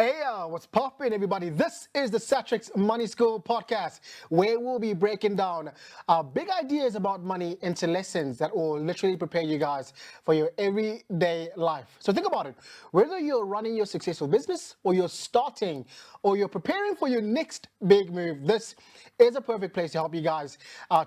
Hey, what's poppin', everybody? This is the Satrix Money School podcast, where we'll be breaking down big ideas about money into lessons that will literally prepare you guys for your everyday life. So think about it. Whether you're running your successful business, or you're starting, or you're preparing for your next big move, this is a perfect place to help you guys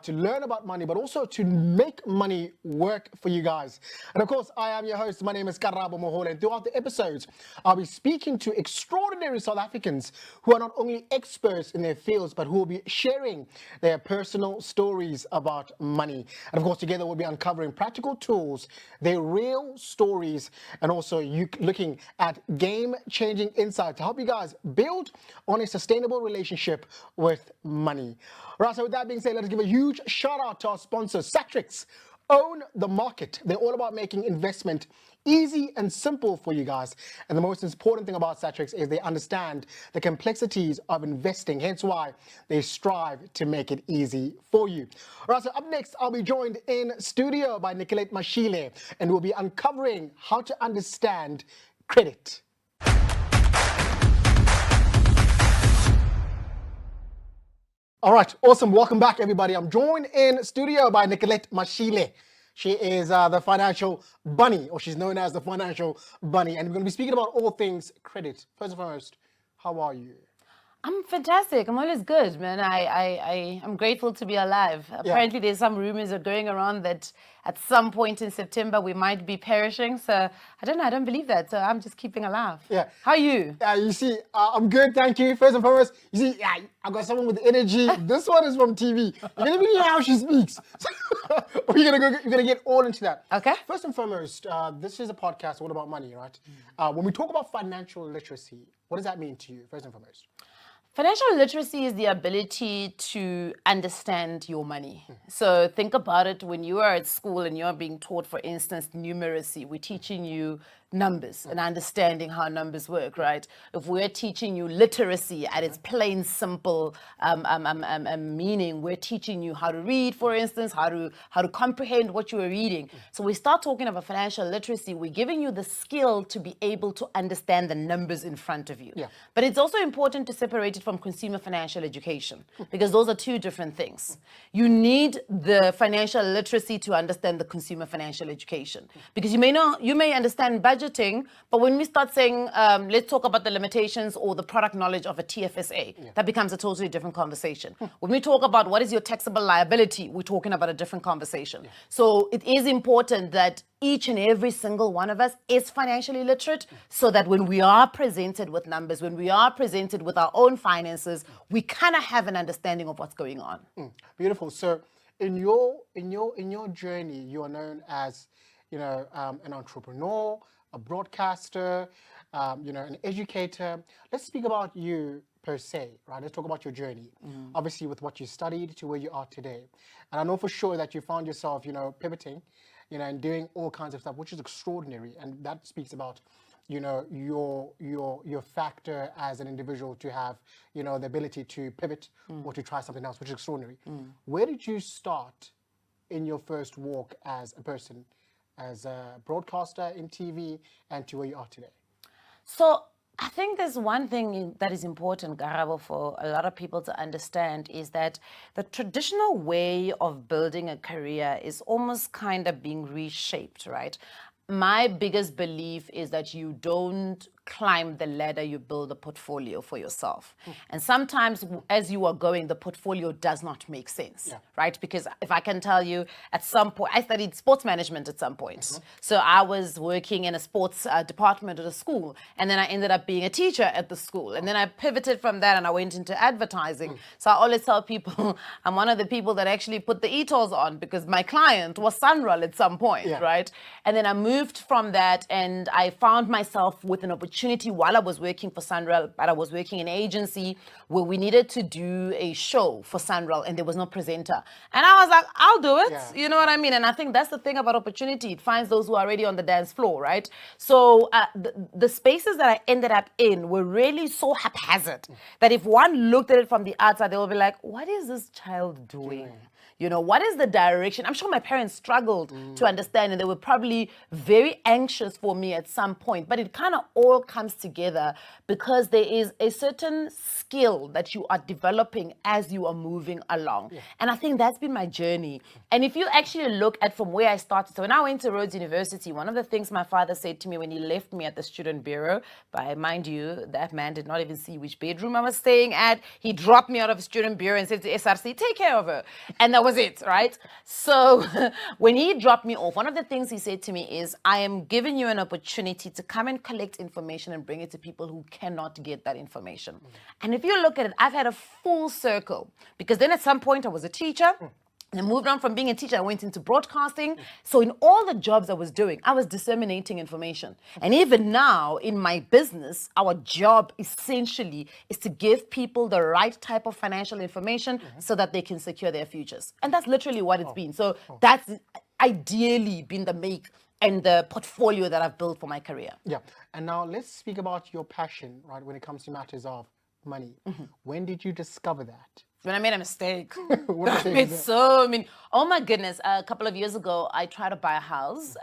to learn about money, but also to make money work for you guys. And of course, I am your host. My name is Karabo, and throughout the episodes, I'll be speaking to extraordinary South Africans who are not only experts in their fields, but who will be sharing their personal stories about money. And of course, together we'll be uncovering practical tools, their real stories, and also you looking at game-changing insights to help you guys build on a sustainable relationship with money. Right, so with that being said, let's give a huge shout out to our sponsor, Satrix. Own the market. They're all about making investment easy and simple for you guys. And the most important thing about Satrix is they understand the complexities of investing, hence why they strive to make it easy for you. All right, so up next, I'll be joined in studio by Nicolette Mashile, and we'll be uncovering how to understand credit. All right, awesome. Welcome back, everybody. I'm joined in studio by Nicolette Mashile. She is the financial bunny, or she's known as the financial bunny. And we're going to be speaking about all things credit. First and foremost, how are you? I'm fantastic. I'm always good, man. I'm grateful to be alive. Apparently, there's some rumors are going around that at some point in September we might be perishing. So I don't know. I don't believe that. So I'm just keeping alive. Yeah. How are you? You see, I'm good, thank you. First and foremost, you see, I got someone with energy. This one is from TV. You're gonna even hear how she speaks. You're gonna get all into that. Okay. First and foremost, this is a podcast all about money, right? When we talk about financial literacy, what does that mean to you? First and foremost. Financial literacy is the ability to understand your money. So think about it when you are at school and you're being taught, for instance, numeracy. We're teaching you numbers and understanding how numbers work, right? If we're teaching you literacy at its plain simple meaning, we're teaching you how to read, for instance, how to comprehend what you are reading. So we start talking about financial literacy, we're giving you the skill to be able to understand the numbers in front of you. But it's also important to separate it from consumer financial education, because those are two different things. You need the financial literacy to understand the consumer financial education, because you may understand budgeting, but when we start saying, let's talk about the limitations or the product knowledge of a TFSA, that becomes a totally different conversation. When we talk about what is your taxable liability, we're talking about a different conversation. So it is important that each and every single one of us is financially literate, so that when we are presented with numbers, when we are presented with our own finances, we kind of have an understanding of what's going on. Beautiful. So in your journey, you are known as, an entrepreneur, a broadcaster, an educator. Let's speak about you per se, right? Let's talk about your journey. Obviously, with what you studied to where you are today. And I know for sure that you found yourself, pivoting, and doing all kinds of stuff, which is extraordinary. And that speaks about, your factor as an individual to have, the ability to pivot or to try something else, which is extraordinary. Where did you start in your first walk as a person, as a broadcaster in TV, and to where you are today? So I think there's one thing that is important, Karabo, for a lot of people to understand, is that the traditional way of building a career is almost kind of being reshaped, right? My biggest belief is that you don't climb the ladder, you build a portfolio for yourself. And sometimes as you are going, the portfolio does not make sense, right? Because if I can tell you, at some point, I studied sports management at some point. So I was working in a sports department at a school, and then I ended up being a teacher at the school. And then I pivoted from that and I went into advertising. So I always tell people, I'm one of the people that actually put the e-tolls on, because my client was Sunroll at some point, right? And then I moved from that and I found myself with an opportunity while I was working for Sunroll, but I was working in an agency where we needed to do a show for Sunroll and there was no presenter. And I was like, I'll do it. You know what I mean? And I think that's the thing about opportunity. It finds those who are already on the dance floor, right? So the spaces that I ended up in were really so haphazard that if one looked at it from the outside, they will be like, what is this child doing? You know, what is the direction? I'm sure my parents struggled to understand, and they were probably very anxious for me at some point. But it kind of all comes together because there is a certain skill that you are developing as you are moving along. And I think that's been my journey. And if you actually look at from where I started, so when I went to Rhodes University, one of the things my father said to me when he left me at the student bureau, by mind you, that man did not even see which bedroom I was staying at. He dropped me out of the student bureau and said to SRC, take care of her. And that was it, right? So when he dropped me off, one of the things he said to me is, I am giving you an opportunity to come and collect information and bring it to people who cannot get that information. And if you look at it, I've had a full circle, because then at some point I was a teacher. And I moved on from being a teacher, I went into broadcasting. So in all the jobs I was doing, I was disseminating information. And even now in my business, our job essentially is to give people the right type of financial information so that they can secure their futures. And that's literally what it's been. So that's ideally been the make and the portfolio that I've built for my career. Yeah. And now let's speak about your passion, right, when it comes to matters of money. When did you discover that? When I made a mistake. What I mistake made is that? so many. Oh my goodness. A couple of years ago, I tried to buy a house.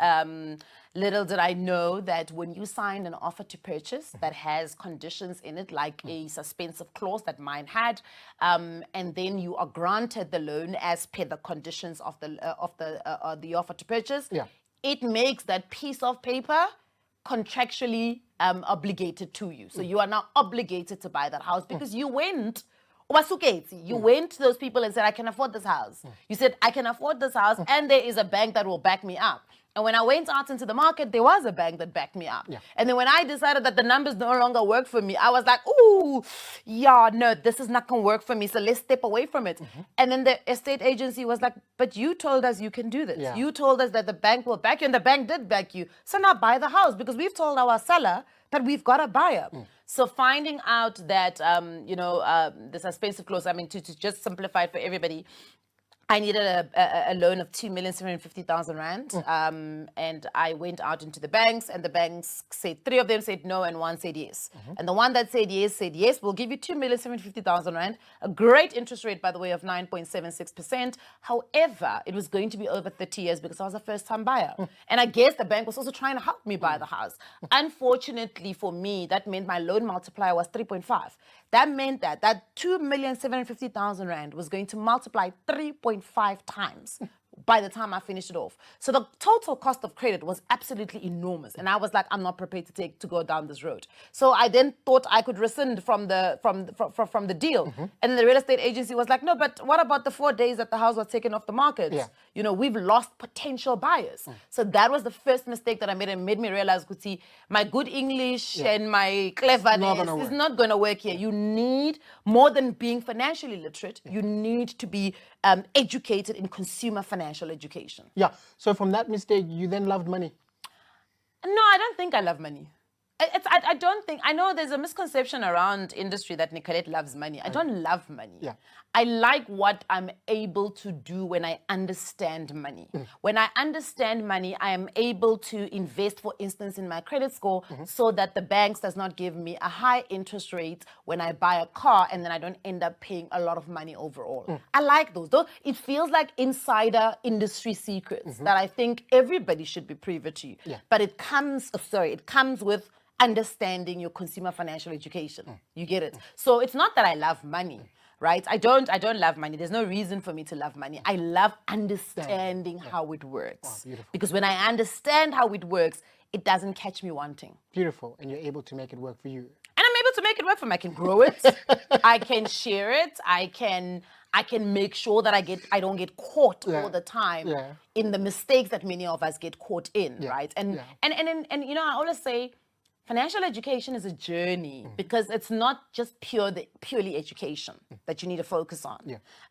Little did I know that when you sign an offer to purchase that has conditions in it, like a suspensive clause that mine had, and then you are granted the loan as per the conditions of the offer to purchase, it makes that piece of paper contractually obligated to you. So you are now obligated to buy that house because you went. You went to those people and said, I can afford this house. You said, I can afford this house, and there is a bank that will back me up. And when I went out into the market, there was a bank that backed me up. And then when I decided that the numbers no longer work for me, I was like, ooh, yeah, no, this is not going to work for me. So let's step away from it. And then the estate agency was like, but you told us you can do this. You told us that the bank will back you, and the bank did back you. So now buy the house, because we've told our seller that we've got a buyer. So finding out that, the suspensive clause, I mean, to just simplify it for everybody, I needed a loan of 2,750,000 rand. And I went out into the banks, and the banks said, 3 of them said no, and 1 said yes. And the one that said yes, we'll give you 2,750,000 rand, a great interest rate, by the way, of 9.76%. However, it was going to be over 30 years because I was a first-time buyer. And I guess the bank was also trying to help me buy the house. Unfortunately for me, that meant my loan multiplier was 3.5. That meant that 2,750,000 rand was going to multiply 3.5 times by the time I finished it off. So the total cost of credit was absolutely enormous. And I was like, I'm not prepared to go down this road. So I then thought I could rescind from the deal. And then the real estate agency was like, no, but what about the 4 days that the house was taken off the market? We've lost potential buyers. So that was the first mistake that I made, and made me realize, Kuti, my good English and my cleverness is not going to work here. You need, more than being financially literate, you need to be educated in consumer financial education. So from that mistake, you then loved money. No, I don't think I love money. I don't think, I know there's a misconception around industry that Nicolette loves money. I don't love money. I like what I'm able to do when I understand money. When I understand money, I am able to invest, for instance, in my credit score so that the banks does not give me a high interest rate when I buy a car, and then I don't end up paying a lot of money overall. I like those. It feels like insider industry secrets that I think everybody should be privy to. But it comes with understanding your consumer financial education. You get it? So it's not that I love money. Right? I don't love money. There's no reason for me to love money. I love understanding how it works. Because when I understand how it works, it doesn't catch me wanting. Beautiful. And you're able to make it work for you. And I'm able to make it work for me. I can grow it. I can share it. I can make sure that I don't get caught all the time in the mistakes that many of us get caught in, right? And I always say, financial education is a journey, because it's not just purely education that you need to focus on.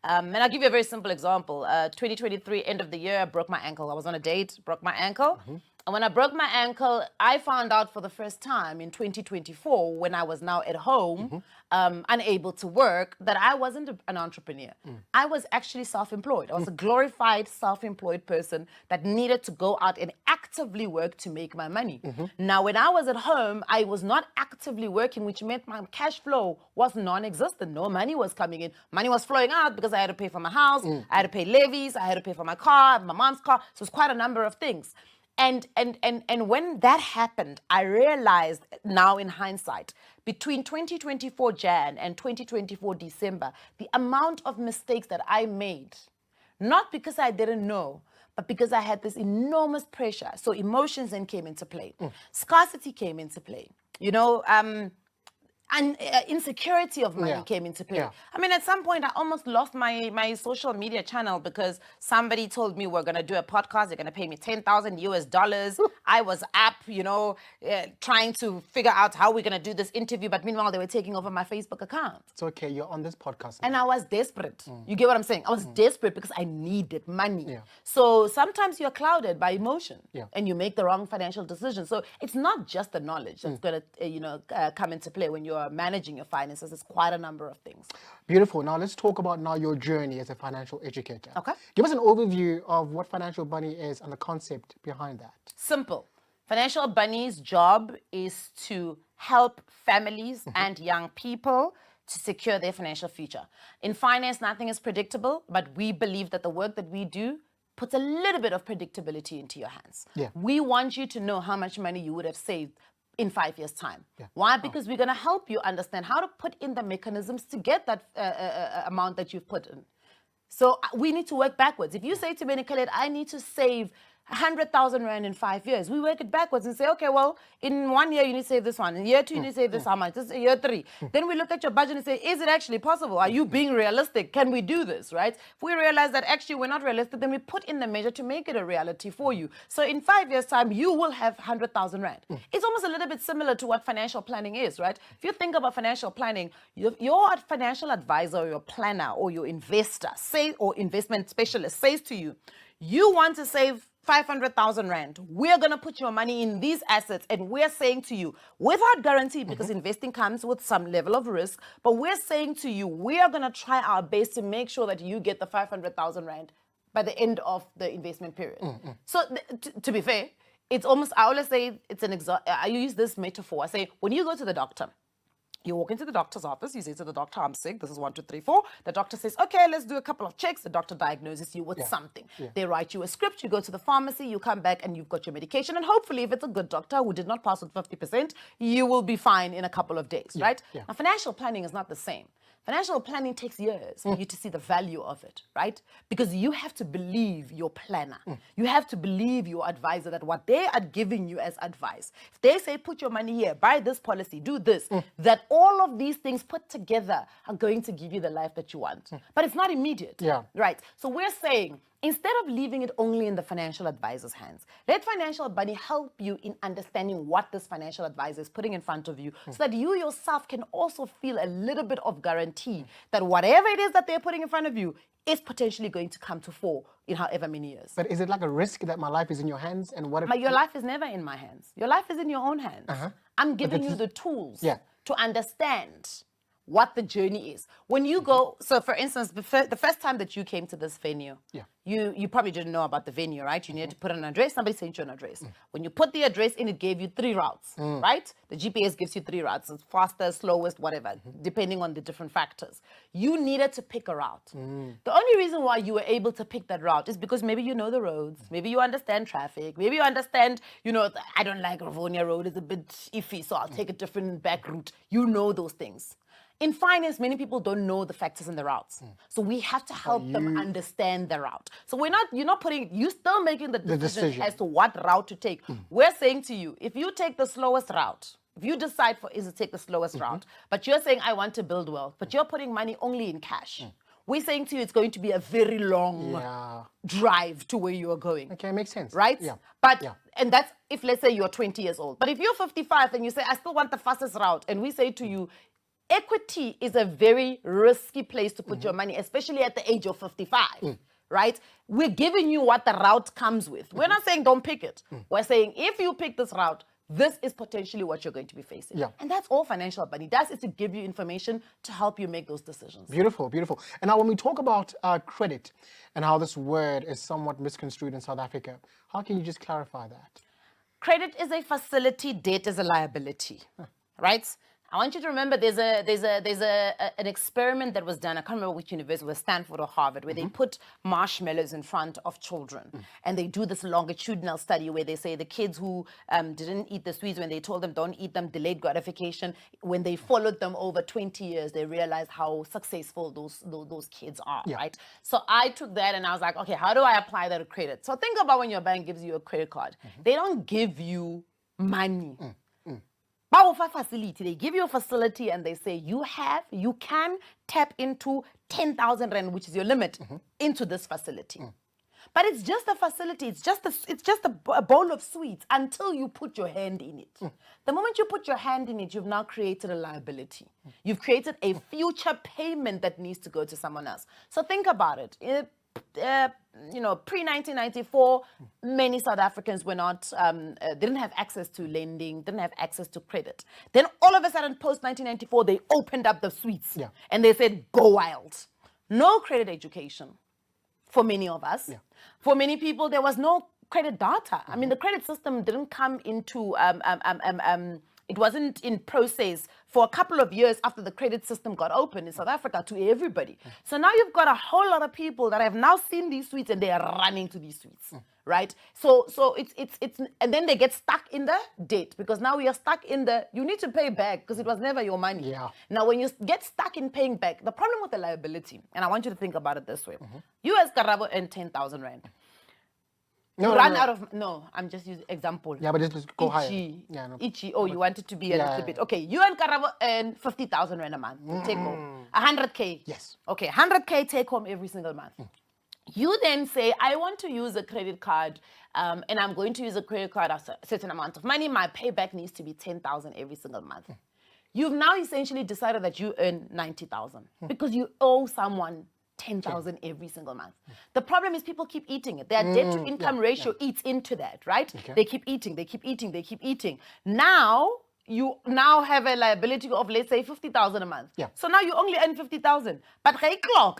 And I'll give you a very simple example. 2023, end of the year, I broke my ankle. I was on a date, broke my ankle. And when I broke my ankle, I found out for the first time in 2024, when I was now at home, unable to work, that I wasn't an entrepreneur. I was actually self-employed. I was a glorified self-employed person that needed to go out and actively work to make my money. Now, when I was at home, I was not actively working, which meant my cash flow was non-existent. No money was coming in. Money was flowing out because I had to pay for my house, I had to pay levies, I had to pay for my car, my mom's car. So it's quite a number of things. And when that happened, I realized now in hindsight, between 2024 Jan and 2024 December, the amount of mistakes that I made, not because I didn't know, but because I had this enormous pressure. So emotions then came into play. Scarcity came into play. You know, and insecurity of money came into play. I mean, at some point, I almost lost my social media channel because somebody told me, we're going to do a podcast. They're going to pay me $10,000 US. I was up, you know, trying to figure out how we're going to do this interview. But meanwhile, they were taking over my Facebook account. It's okay. You're on this podcast now. And I was desperate. You get what I'm saying? I was desperate because I needed money. So sometimes you're clouded by emotion and you make the wrong financial decision. So it's not just the knowledge that's going to, come into play when you're managing your finances. It's quite a number of things. Beautiful. Now let's talk about your journey as a financial educator. Okay. Give us an overview of what Financial Bunny is and the concept behind that. Simple. Financial Bunny's job is to help families and young people to secure their financial future. In finance, nothing is predictable, but we believe that the work that we do puts a little bit of predictability into your hands. We want you to know how much money you would have saved in 5 years' time. Why? Because we're going to help you understand how to put in the mechanisms to get that amount that you've put in. So we need to work backwards. If you say to me, Nicolette, I need to save 100,000 Rand in 5 years, we work it backwards and say, okay, well, in 1 year, you need to save this one. In year 2, you need to save this how much? This is year 3. Then we look at your budget and say, is it actually possible? Are you being realistic? Can we do this, right? If we realize that actually we're not realistic, then we put in the measure to make it a reality for you. So in 5 years' time, you will have 100,000 Rand. It's almost a little bit similar to what financial planning is, right? If you think about financial planning, your financial advisor or your planner or your investor, or investment specialist says to you, you want to save 500,000 Rand. We're going to put your money in these assets, and we're saying to you, without guarantee, because investing comes with some level of risk, but we're saying to you, we are going to try our best to make sure that you get the 500,000 Rand by the end of the investment period. So to be fair, it's almost, I always say, I use this metaphor. I say, when you go to the doctor, you walk into the doctor's office, you say to the doctor, I'm sick, this is 1, 2, 3, 4. The doctor says, okay, let's do a couple of checks. The doctor diagnoses you with something. They write you a script, you go to the pharmacy, you come back and you've got your medication. And hopefully, if it's a good doctor who did not pass with 50%, you will be fine in a couple of days, right? Now, financial planning is not the same. Financial planning takes years for you to see the value of it, right? Because you have to believe your planner. You have to believe your advisor that what they are giving you as advice, if they say, put your money here, buy this policy, do this, that all of these things put together are going to give you the life that you want. But it's not immediate, right? So we're saying, instead of leaving it only in the financial advisor's hands, let Financial Bunny help you in understanding what this financial advisor is putting in front of you so that you yourself can also feel a little bit of guarantee that whatever it is that they're putting in front of you is potentially going to come to fore in however many years. But is it like a risk that my life is in your hands? And what if... But your life is never in my hands. Your life is in your own hands. I'm giving you the tools to understand what the journey is. When you go, so for instance, the first time that you came to this venue, you probably didn't know about the venue, right? You needed to put an address, somebody sent you an address. When you put the address in, it gave you 3 routes, right? The GPS gives you 3 routes. It's faster, slowest, whatever, depending on the different factors. You needed to pick a route. The only reason why you were able to pick that route is because maybe you know the roads, maybe you understand traffic, maybe you understand, you know, I don't like Ravonia Road, it's a bit iffy, so I'll take a different back route. You know those things. In finance, many people don't know the factors in the routes. So we have to help them understand the route. So you're still making the decision as to what route to take. We're saying to you, if you take the slowest route, if you decide to take the slowest route, but you're saying, I want to build wealth, but you're putting money only in cash, we're saying to you, it's going to be a very long drive to where you are going. Okay, makes sense. Right? And that's if, let's say, you're 20 years old. But if you're 55 and you say, I still want the fastest route, and we say to you, equity is a very risky place to put your money, especially at the age of 55, right? We're giving you what the route comes with. We're not saying don't pick it. We're saying if you pick this route, this is potentially what you're going to be facing. Yeah. And that's all financial money does, is to give you information to help you make those decisions. Beautiful, beautiful. And now when we talk about credit and how this word is somewhat misconstrued in South Africa, how can you just clarify that? Credit is a facility, debt is a liability, right? I want you to remember there's an experiment that was done. I can't remember which university, it was Stanford or Harvard, where they put marshmallows in front of children, and they do this longitudinal study where they say the kids who didn't eat the sweets, when they told them don't eat them, delayed gratification. When they followed them over 20 years, they realized how successful those kids are, right? So I took that and I was like, okay, how do I apply that to credit? So think about when your bank gives you a credit card. They don't give you money. Facility. They give you a facility and they say you can tap into 10,000 rand, which is your limit, into this facility. But it's just a facility. It's just a bowl of sweets until you put your hand in it. The moment you put your hand in it, you've now created a liability. You've created a future payment that needs to go to someone else. So think about it. Pre-1994, many South Africans were not, didn't have access to lending, didn't have access to credit. Then all of a sudden, post-1994, they opened up the sweets and they said, go wild. No credit education for many of us. For many people, there was no credit data. I mean, the credit system didn't come into, it wasn't in process for a couple of years after the credit system got open in South Africa to everybody. So now you've got a whole lot of people that have now seen these sweets and they are running to these sweets, right? So it's and then they get stuck in the debt, because now we are stuck in the, you need to pay back because it was never your money. Now when you get stuck in paying back, the problem with the liability, and I want you to think about it this way. You as Karabo earn 10,000 rand. I'm just using example. Yeah, but just go higher. You want it to be a little bit. Okay, you and Karabo earn 50,000 rand a month. Take home 100K. Yes. Okay, 100K take home every single month. You then say, I want to use a credit card, and I'm going to use a credit card of a certain amount of money. My payback needs to be 10,000 every single month. You've now essentially decided that you earn 90,000 because you owe someone 10,000 every single month. The problem is people keep eating it. Their debt to income ratio eats into that, right? They keep eating, they keep eating, they keep eating. Now, you now have a liability of, let's say, 50,000 a month. So now you only earn 50,000. But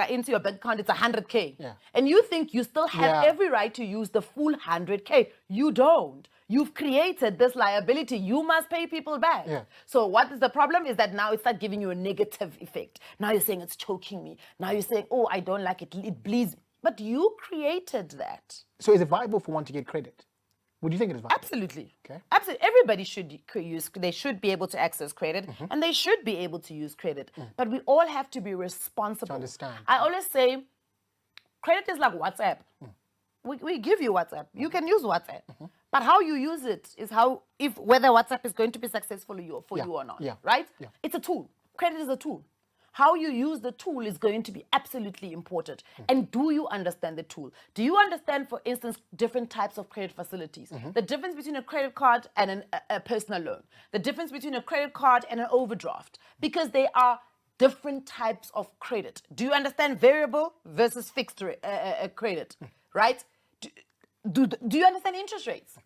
into your bank account, it's 100K. And you think you still have every right to use the full 100K. You don't. You've created this liability. You must pay people back. So what is the problem is that now it starts giving you a negative effect. Now you're saying it's choking me. Now you're saying, oh, I don't like it. It bleeds. But you created that. So is it viable for one to get credit? Would you think it is viable? Absolutely. Okay. Absolutely. Everybody should use, they should be able to access credit and they should be able to use credit. But we all have to be responsible. To understand. I always say credit is like WhatsApp. We give you WhatsApp. You can use WhatsApp. But how you use it is whether WhatsApp is going to be successful for you or not, right? It's a tool. Credit is a tool. How you use the tool is going to be absolutely important. And do you understand the tool? Do you understand, for instance, different types of credit facilities? The difference between a credit card and a personal loan. The difference between a credit card and an overdraft. Because they are different types of credit. Do you understand variable versus fixed credit, right? Do you understand interest rates?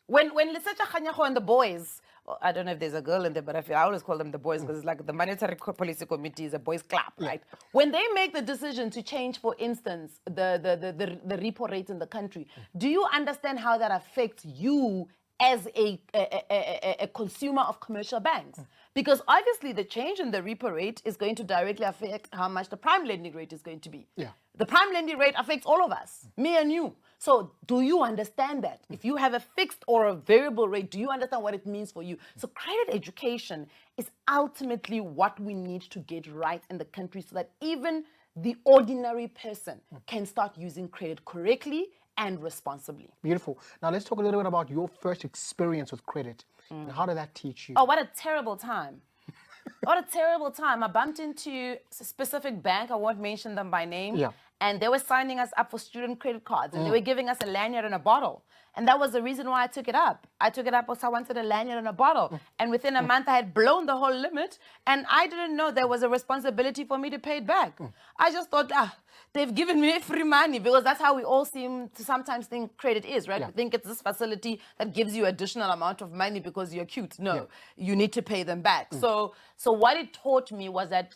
When Lisecha Khanyago and the boys, I don't know if there's a girl in there, but I always call them the boys because it's like the Monetary Policy Committee is a boys' club, right? When they make the decision to change, for instance, the repo rate in the country, do you understand how that affects you as a consumer of commercial banks? Because obviously the change in the repo rate is going to directly affect how much the prime lending rate is going to be. The prime lending rate affects all of us, me and you. So do you understand that? If you have a fixed or a variable rate, do you understand what it means for you? So credit education is ultimately what we need to get right in the country so that even the ordinary person can start using credit correctly and responsibly. Beautiful. Now let's talk a little bit about your first experience with credit. And how did that teach you? Oh, what a terrible time. What a terrible time. I bumped into a specific bank. I won't mention them by name. and they were signing us up for student credit cards, and they were giving us a lanyard and a bottle. And that was the reason why I took it up. I took it up because I wanted a lanyard and a bottle. And within a month, I had blown the whole limit. And I didn't know there was a responsibility for me to pay it back. I just thought, they've given me free money, because that's how we all seem to sometimes think credit is, right? Yeah. We think it's this facility that gives you additional amount of money because you're cute. No, you need to pay them back. So what it taught me was that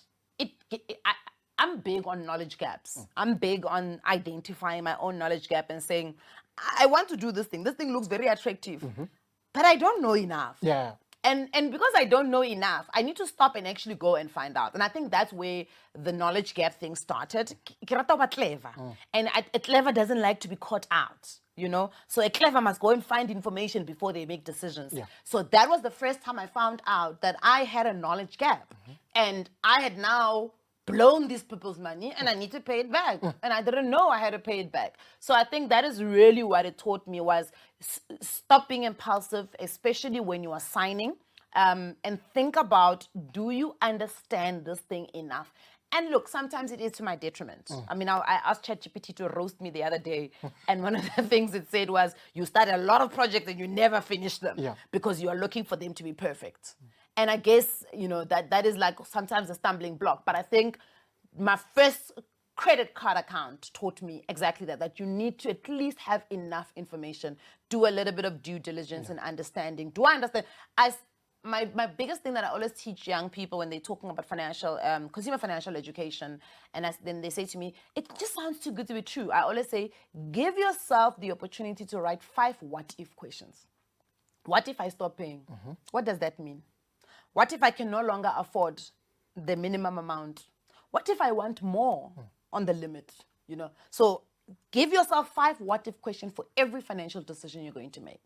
I'm big on knowledge gaps. I'm big on identifying my own knowledge gap and saying, I want to do this thing. This thing looks very attractive, but I don't know enough. Yeah. And because I don't know enough, I need to stop and actually go and find out. And I think that's where the knowledge gap thing started. And a clever doesn't like to be caught out, you know? So a clever must go and find information before they make decisions. Yeah. So that was the first time I found out that I had a knowledge gap. And I had now blown these people's money, and I need to pay it back. And I didn't know I had to pay it back. So I think that is really what it taught me, was stop being impulsive, especially when you are signing, and think about, do you understand this thing enough? And look, sometimes it is to my detriment. I mean, I asked ChatGPT to roast me the other day, and one of the things it said was, you start a lot of projects and you never finish them because you are looking for them to be perfect. And I guess, you know, that is like sometimes a stumbling block. But I think my first credit card account taught me exactly that you need to at least have enough information, do a little bit of due diligence and understanding. Do I understand? My biggest thing that I always teach young people when they're talking about financial, consumer financial education, and then they say to me, it just sounds too good to be true. I always say, give yourself the opportunity to write 5 what-if questions. What if I stop paying? What does that mean? What if I can no longer afford the minimum amount? What if I want more on the limit? You know, so give yourself 5 what-if questions for every financial decision you're going to make.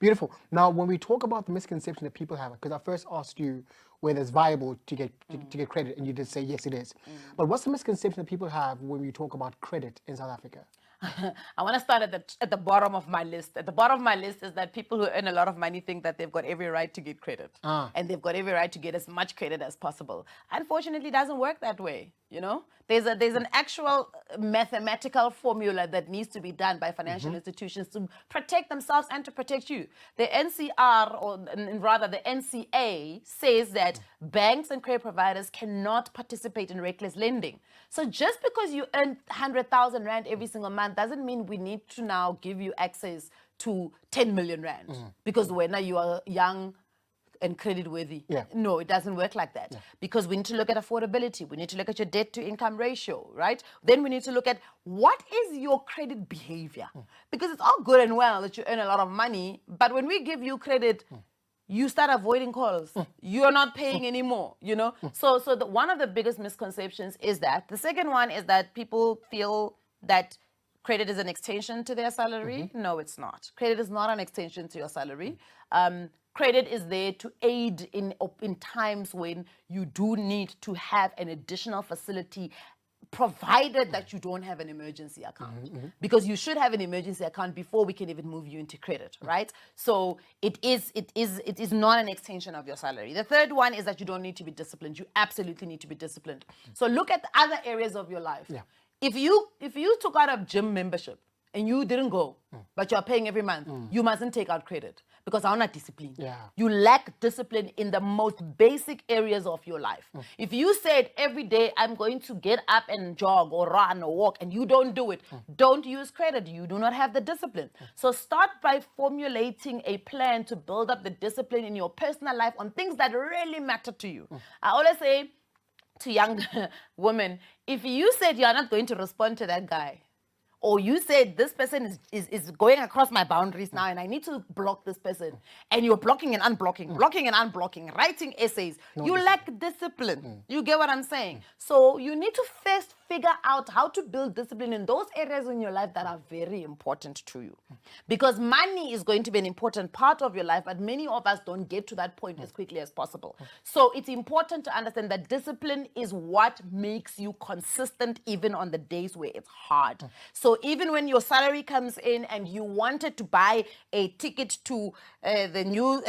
Beautiful. Now, when we talk about the misconception that people have, because I first asked you whether it's viable to get credit, and you did say yes, it is. But what's the misconception that people have when we talk about credit in South Africa? I want to start at the bottom of my list. At the bottom of my list is that people who earn a lot of money think that they've got every right to get credit. And they've got every right to get as much credit as possible. Unfortunately, it doesn't work that way, you know? There's an actual mathematical formula that needs to be done by financial institutions to protect themselves and to protect you. The NCR, or rather the NCA, says that banks and credit providers cannot participate in reckless lending. So just because you earn 100,000 Rand every single month doesn't mean we need to now give you access to 10 million Rand because when you are young and credit worthy. No, it doesn't work like that. Because we need to look at affordability. We need to look at your debt to income ratio, right? Then we need to look at what is your credit behavior. Because it's all good and well that you earn a lot of money, but when we give you credit, you start avoiding calls. You're not paying anymore, you know? So one of the biggest misconceptions is that. The second one is that people feel that credit is an extension to their salary. No, it's not. Credit is not an extension to your salary. Credit is there to aid in times when you do need to have an additional facility, provided that you don't have an emergency account. Because you should have an emergency account before we can even move you into credit, right? So it is not an extension of your salary. The third one is that you don't need to be disciplined. You absolutely need to be disciplined. So look at the other areas of your life. If you took out a gym membership and you didn't go, but you're paying every month, you mustn't take out credit because I'm not disciplined. You lack discipline in the most basic areas of your life. If you said every day I'm going to get up and jog or run or walk and you don't do it, don't use credit. You do not have the discipline. So start by formulating a plan to build up the discipline in your personal life on things that really matter to you. I always say to young women, if you said you're not going to respond to that guy, or you said this person is going across my boundaries now and I need to block this person, and you're blocking and unblocking, blocking and unblocking, writing essays, you lack discipline. You get what I'm saying? So you need to first figure out how to build discipline in those areas in your life that are very important to you. Because money is going to be an important part of your life, but many of us don't get to that point as quickly as possible. So it's important to understand that discipline is what makes you consistent even on the days where it's hard. So even when your salary comes in and you wanted to buy a ticket to the new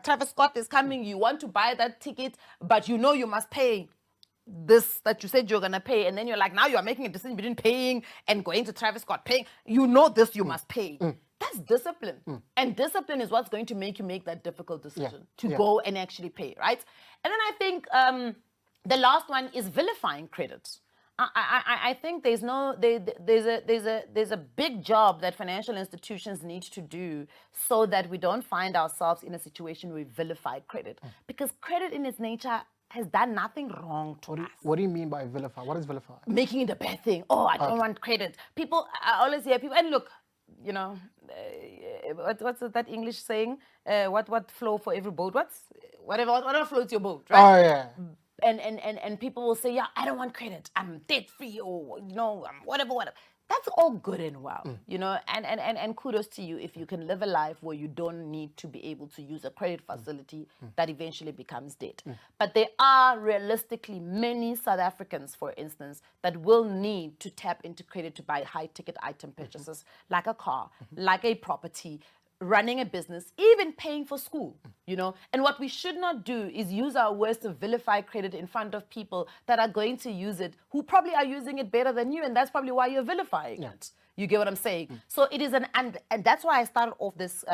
Travis Scott is coming, you want to buy that ticket, but you know you must pay this that you said you're going to pay, and then you're like, now you're making a decision between paying and going to Travis Scott paying. You know this, you must pay. That's discipline. And discipline is what's going to make you make that difficult decision to go and actually pay, right? And then I think the last one is vilifying credit. I think there's a big job that financial institutions need to do so that we don't find ourselves in a situation where we vilify credit, because credit in its nature has done nothing wrong to us. What do you mean by vilify? What is vilify? Making it a bad thing. Oh, I don't want credit. People, I always hear people, and look, you know, what's that English saying? What flow for every boat? Whatever floats your boat, right? Oh, yeah. And people will say, yeah, I don't want credit. I'm debt free, or I'm whatever. That's all good and well, and kudos to you if you can live a life where you don't need to be able to use a credit facility that eventually becomes debt. But there are realistically many South Africans, for instance, that will need to tap into credit to buy high ticket item purchases, like a car, like a property, running a business, even paying for school, And what we should not do is use our words to vilify credit in front of people that are going to use it, who probably are using it better than you, and that's probably why you're vilifying it. You get what I'm saying? So it is and that's why I started off this,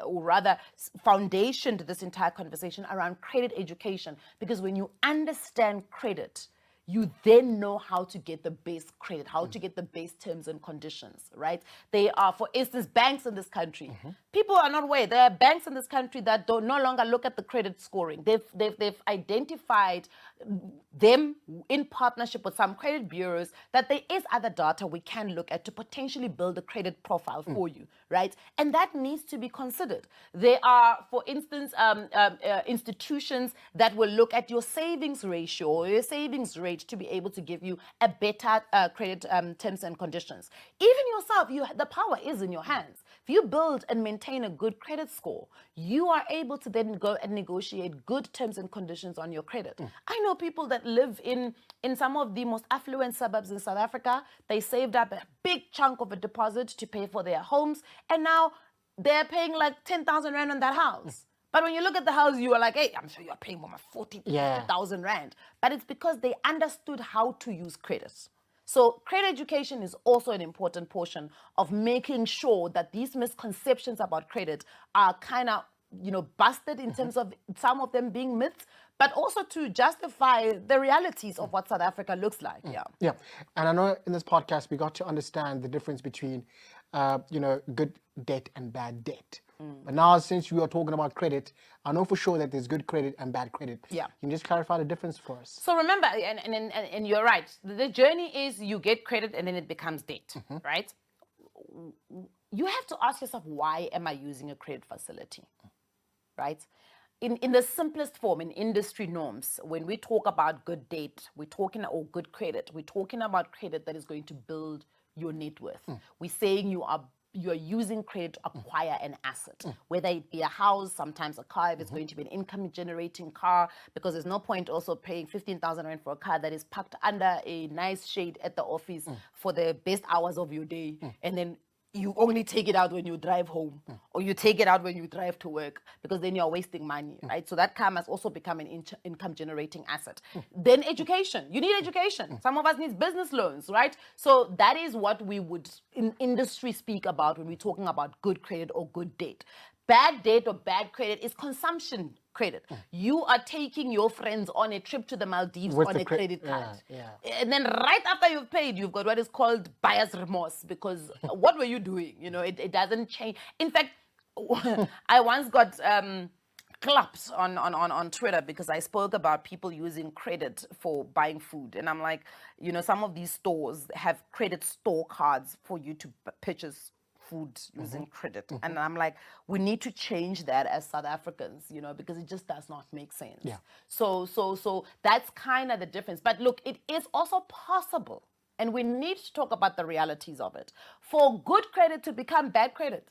or rather foundation to this entire conversation around credit education, because when you understand credit, you then know how to get the best credit, how to get the best terms and conditions, right? They are, for instance, banks in this country. People are not aware. There are banks in this country that no longer look at the credit scoring. They've identified them in partnership with some credit bureaus that there is other data we can look at to potentially build a credit profile for you, right? And that needs to be considered. There are, for instance, institutions that will look at your savings ratio or your savings rate to be able to give you a better credit terms and conditions. Even yourself, the power is in your hands. If you build and maintain a good credit score, you are able to then go and negotiate good terms and conditions on your credit. I know people that live in some of the most affluent suburbs in South Africa. They saved up a big chunk of a deposit to pay for their homes, and now they're paying like 10,000 Rand on that house. But when you look at the house, you are like, hey, I'm sure you're paying more than 40,000 Rand. But it's because they understood how to use credit. So credit education is also an important portion of making sure that these misconceptions about credit are kind of, busted in terms of some of them being myths, but also to justify the realities of what South Africa looks like. Yeah. And I know in this podcast, we got to understand the difference between, good debt and bad debt. But now, since we are talking about credit, I know for sure that there's good credit and bad credit. Yeah. Can you just clarify the difference for us? So remember, and you're right, the journey is you get credit and then it becomes debt, right? You have to ask yourself, why am I using a credit facility, right? In the simplest form, in industry norms, when we talk about good debt, or good credit, we're talking about credit that is going to build your net worth. We're saying you're using credit to acquire an asset, whether it be a house, sometimes a car, if it's going to be an income generating car, because there's no point also paying 15,000 Rand for a car that is parked under a nice shade at the office for the best hours of your day, and then you only take it out when you drive home, or you take it out when you drive to work, because then you're wasting money, right? So that car must also become an income generating asset. Then education. You need education. Some of us need business loans, right? So that is what we would in industry speak about when we're talking about good credit or good debt. Bad debt or bad credit is consumption credit. You are taking your friends on a trip to the Maldives on a credit card. And then right after you've paid, you've got what is called buyer's remorse, because what were you doing? It doesn't change. In fact, I once got claps on Twitter because I spoke about people using credit for buying food. And I'm like, some of these stores have credit store cards for you to purchase food using credit. And I'm like, we need to change that as South Africans, because it just does not make sense. So that's kind of the difference. But look, it is also possible, and we need to talk about the realities of it, for good credit to become bad credit.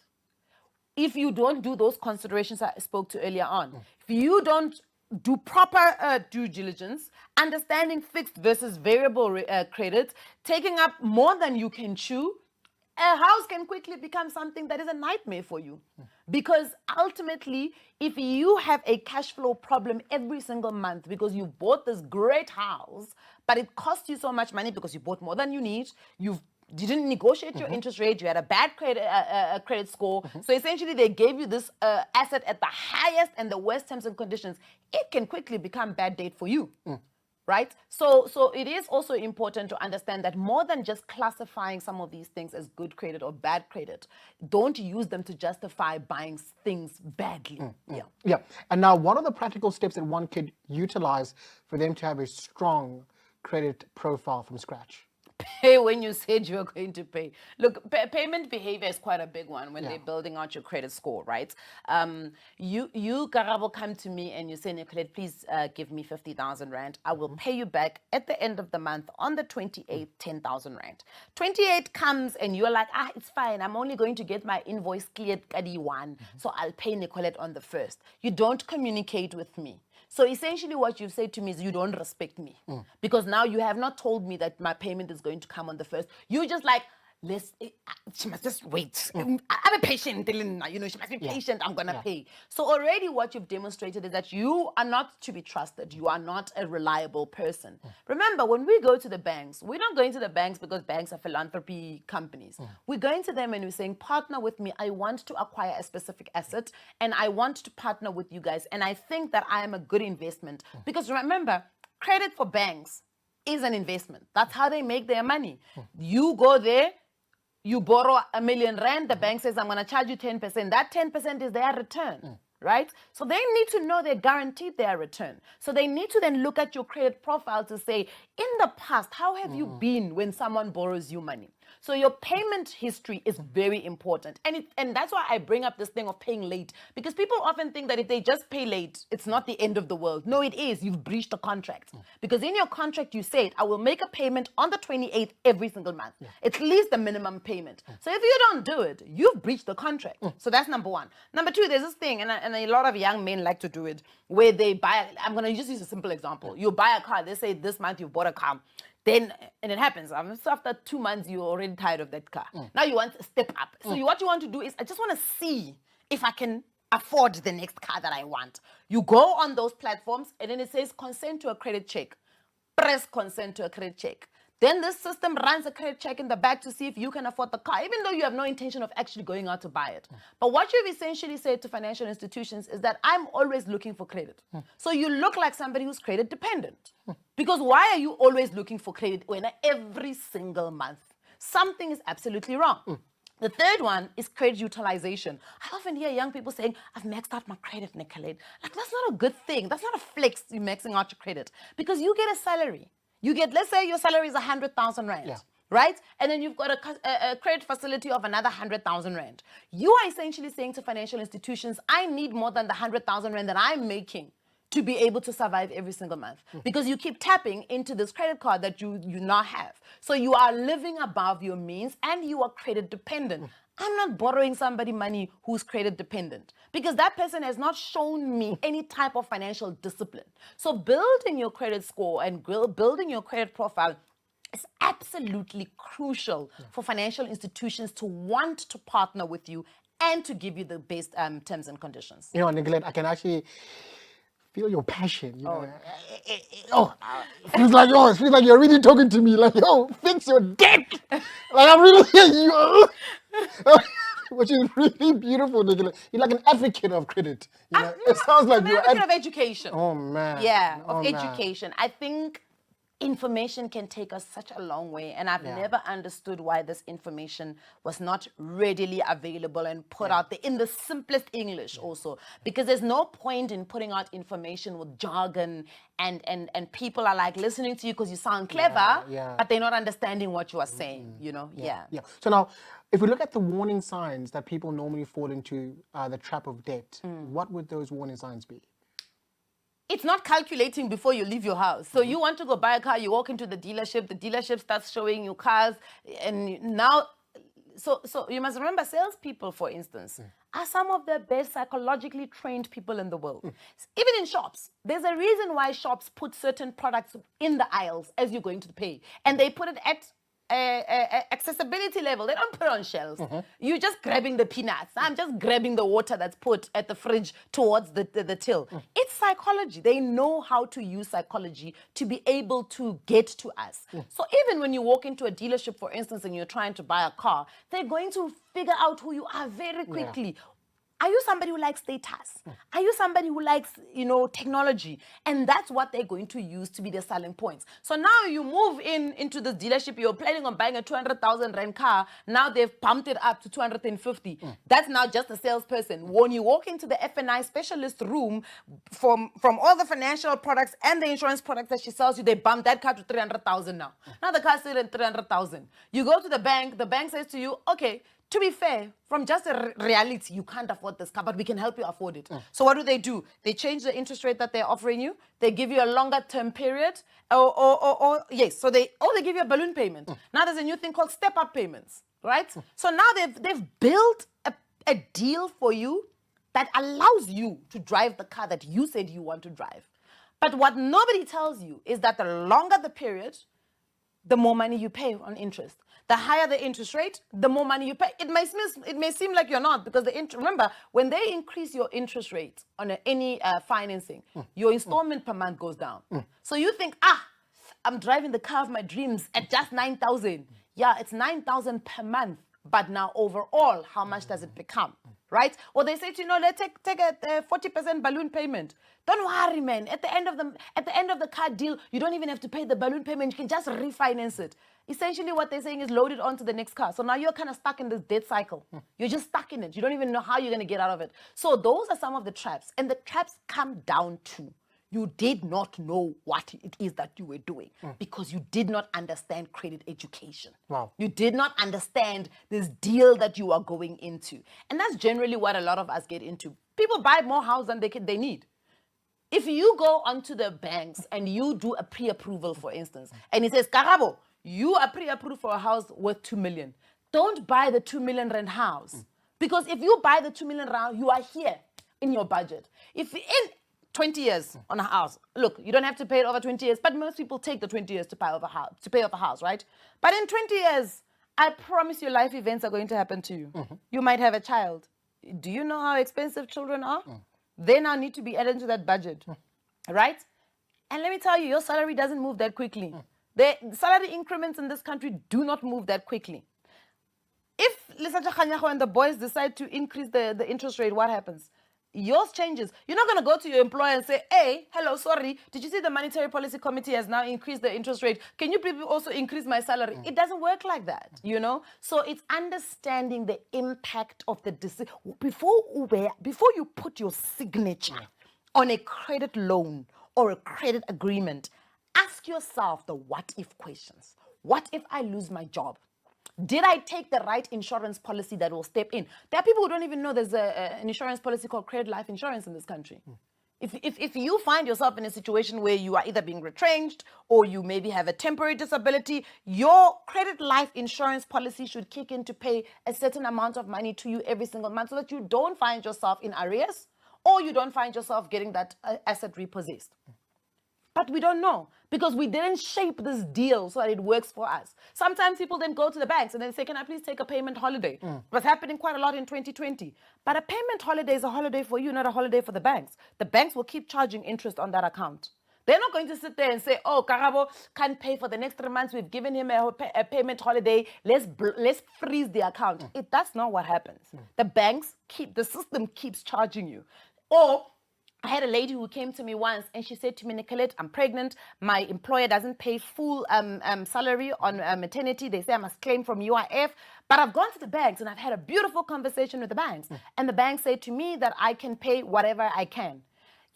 If you don't do those considerations I spoke to earlier on, if you don't do proper due diligence, understanding fixed versus variable credit, taking up more than you can chew, a house can quickly become something that is a nightmare for you, Because ultimately, if you have a cash flow problem every single month because you bought this great house, but it cost you so much money because you bought more than you need, you didn't negotiate your interest rate, you had a bad credit score. So essentially, they gave you this asset at the highest and the worst terms and conditions. It can quickly become bad debt for you. Right? So it is also important to understand that more than just classifying some of these things as good credit or bad credit, don't use them to justify buying things badly. Yeah. And now, what are the practical steps that one could utilize for them to have a strong credit profile from scratch? Pay when you said you were going to pay. Look, payment behavior is quite a big one when they're building out your credit score, right? You Karabo, come to me and you say, Nicolette, please give me 50,000 Rand. I will pay you back at the end of the month on the 28th, 10,000 Rand. 28 comes and you're like, it's fine. I'm only going to get my invoice cleared Kadi 1. So I'll pay Nicolette on the 1st. You don't communicate with me. So essentially what you've said to me is you don't respect me because now you have not told me that my payment is going to come on the 1st. You just like, she must just wait. I'm a patient, she must be patient, I'm going to pay. So already what you've demonstrated is that you are not to be trusted. You are not a reliable person. Remember, when we go to the banks, we're not going to the banks because banks are philanthropy companies. We're going to them and we're saying, partner with me. I want to acquire a specific asset and I want to partner with you guys. And I think that I am a good investment. Because remember, credit for banks is an investment. That's how they make their money. You go there, you borrow R1 million, the bank says, I'm going to charge you 10%. That 10% is their return, right? So they need to know they're guaranteed their return. So they need to then look at your credit profile to say, in the past, how have you been when someone borrows you money? So your payment history is very important. And that's why I bring up this thing of paying late. Because people often think that if they just pay late, it's not the end of the world. No, it is. You've breached a contract. Because in your contract, you said, I will make a payment on the 28th every single month. At least the minimum payment. So if you don't do it, you've breached the contract. So that's number one. Number two, there's this thing, and a lot of young men like to do it, where they buy, I'm going to just use a simple example. You buy a car. They say this month you bought a car. Then, and it happens, so after 2 months, you're already tired of that car. Now you want to step up. So what you want to do is, I just want to see if I can afford the next car that I want. You go on those platforms, and then it says consent to a credit check. Press consent to a credit check. Then this system runs a credit check in the back to see if you can afford the car, even though you have no intention of actually going out to buy it. But what you've essentially said to financial institutions is that I'm always looking for credit. So you look like somebody who's credit dependent. Because why are you always looking for credit when every single month something is absolutely wrong? The third one is credit utilization. I often hear young people saying, I've maxed out my credit, Nicolette. Like, that's not a good thing. That's not a flex, you maxing out your credit. Because you get a salary. You get, let's say your salary is 100,000 Rand. Right? And then you've got a credit facility of another 100,000 Rand. You are essentially saying to financial institutions, I need more than the 100,000 Rand that I'm making to be able to survive every single month. Because you keep tapping into this credit card that you now have. So you are living above your means and you are credit dependent. I'm not borrowing somebody money who's credit dependent because that person has not shown me any type of financial discipline. So building your credit score and building your credit profile is absolutely crucial for financial institutions to want to partner with you and to give you the best terms and conditions. You know, Nicolette, I can actually feel your passion. It feels like you're really talking to me. Like, fix your debt. Like, I'm really you. Which is really beautiful, Nicolette. You're like an advocate of credit. It sounds like you're an advocate of education. Oh man. Yeah, of education. I think information can take us such a long way, and I've never understood why this information was not readily available and put out there in the simplest English also, because there's no point in putting out information with jargon and people are like listening to you because you sound clever, but they're not understanding what you are saying, So now, if we look at the warning signs that people normally fall into the trap of debt, what would those warning signs be? It's not calculating before you leave your house. So you want to go buy a car, you walk into the dealership starts showing you cars, and now, so you must remember, salespeople, for instance, are some of the best psychologically trained people in the world. Even in shops, there's a reason why shops put certain products in the aisles as you're going to pay, and they put it at accessibility level. They don't put on shelves. You're just grabbing the peanuts. I'm just grabbing the water that's put at the fridge towards the till. It's psychology. They know how to use psychology to be able to get to us. So even when you walk into a dealership, for instance, and you're trying to buy a car, they're going to figure out who you are very quickly. Are you somebody who likes status? Are you somebody who likes, technology? And that's what they're going to use to be their selling points. So now you move into the dealership, you're planning on buying a 200,000 rand car. Now they've pumped it up to 250. That's now just a salesperson. When you walk into the F&I specialist room from all the financial products and the insurance products that she sells you, they bump that car to 300,000 now. Now the car's still at 300,000. You go to the bank says to you, okay, to be fair, from just a reality, you can't afford this car, but we can help you afford it. So what do? They change the interest rate that they're offering you. They give you a longer term period. Yes, so they give you a balloon payment. Now there's a new thing called step-up payments, right? So now they've built a deal for you that allows you to drive the car that you said you want to drive. But what nobody tells you is that the longer the period, the more money you pay on interest. The higher the interest rate, the more money you pay. It may seem like you're not, because remember, when they increase your interest rate on any financing, your installment per month goes down. So you think, I'm driving the car of my dreams at just 9,000. Yeah, it's 9,000 per month. But now overall, how much does it become, right? Or they say to you, let's take a 40% balloon payment. Don't worry, man. At the end of the car deal, you don't even have to pay the balloon payment. You can just refinance it. Essentially, what they're saying is load it onto the next car. So now you're kind of stuck in this debt cycle. You're just stuck in it. You don't even know how you're going to get out of it. So those are some of the traps. And the traps come down to you did not know what it is that you were doing because you did not understand credit education. Wow. You did not understand this deal that you are going into. And that's generally what a lot of us get into. People buy more house than they need. If you go onto the banks and you do a pre-approval, for instance, and it says, Karabo, you are pre-approved for a house worth 2 million. Don't buy the 2 million rand house. Because if you buy the 2 million rand, you are here in your budget. If in 20 years on a house, look, you don't have to pay it over 20 years, but most people take the 20 years to pay off a house, right? But in 20 years, I promise you life events are going to happen to you. You might have a child. Do you know how expensive children are? They now need to be added to that budget, right? And let me tell you, your salary doesn't move that quickly. The salary increments in this country do not move that quickly. If Lisa Khanyago and the boys decide to increase the interest rate, what happens? Yours changes. You're not going to go to your employer and say, hey, hello, sorry, did you see the Monetary Policy Committee has now increased the interest rate? Can you please also increase my salary? It doesn't work like that, So it's understanding the impact of the decision. Before you put your signature on a credit loan or a credit agreement, ask yourself the what-if questions. What if I lose my job? Did I take the right insurance policy that will step in? There are people who don't even know there's an insurance policy called credit life insurance in this country. If you find yourself in a situation where you are either being retrenched or you maybe have a temporary disability, your credit life insurance policy should kick in to pay a certain amount of money to you every single month so that you don't find yourself in arrears or you don't find yourself getting that asset repossessed. But we don't know because we didn't shape this deal so that it works for us. Sometimes people then go to the banks and they say, can I please take a payment holiday? What's happening quite a lot in 2020. But a payment holiday is a holiday for you, not a holiday for the banks. The banks will keep charging interest on that account. They're not going to sit there and say, oh, Karabo can't pay for the next 3 months. We've given him a payment holiday. Let's freeze the account. That's not what happens. The system keeps charging you. Or I had a lady who came to me once and she said to me, Nicolette, I'm pregnant. My employer doesn't pay full salary on maternity. They say I must claim from UIF. But I've gone to the banks and I've had a beautiful conversation with the banks. And the banks say to me that I can pay whatever I can.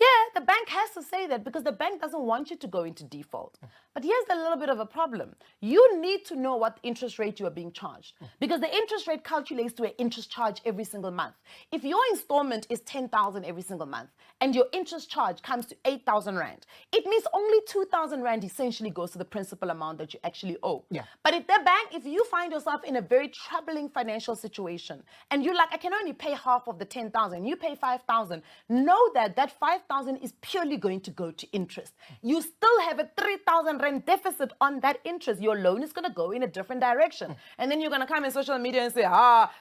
Yeah, the bank has to say that because the bank doesn't want you to go into default. But here's a little bit of a problem. You need to know what interest rate you are being charged because the interest rate calculates to an interest charge every single month. If your installment is 10,000 every single month and your interest charge comes to 8,000 Rand, it means only 2,000 Rand essentially goes to the principal amount that you actually owe. Yeah. But if you find yourself in a very troubling financial situation and you're like, I can only pay half of the 10,000, you pay 5,000, know that 5,000 5,000 is purely going to go to interest. You still have a 3,000 rand deficit on that interest. Your loan is going to go in a different direction. And then you're going to come in social media and say,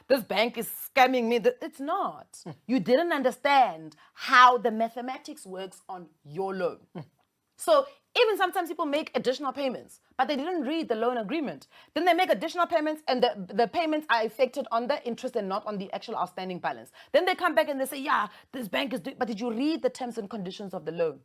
this bank is scamming me. It's not. You didn't understand how the mathematics works on your loan. So even sometimes people make additional payments, but they didn't read the loan agreement. Then they make additional payments, and the payments are affected on the interest and not on the actual outstanding balance. Then they come back and they say, yeah, this bank is doing, but did you read the terms and conditions of the loan?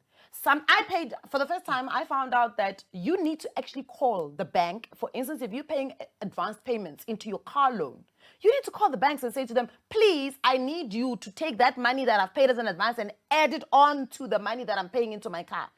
I paid, for the first time, I found out that you need to actually call the bank. For instance, if you're paying advanced payments into your car loan, you need to call the banks and say to them, please, I need you to take that money that I've paid as an advance and add it on to the money that I'm paying into my car.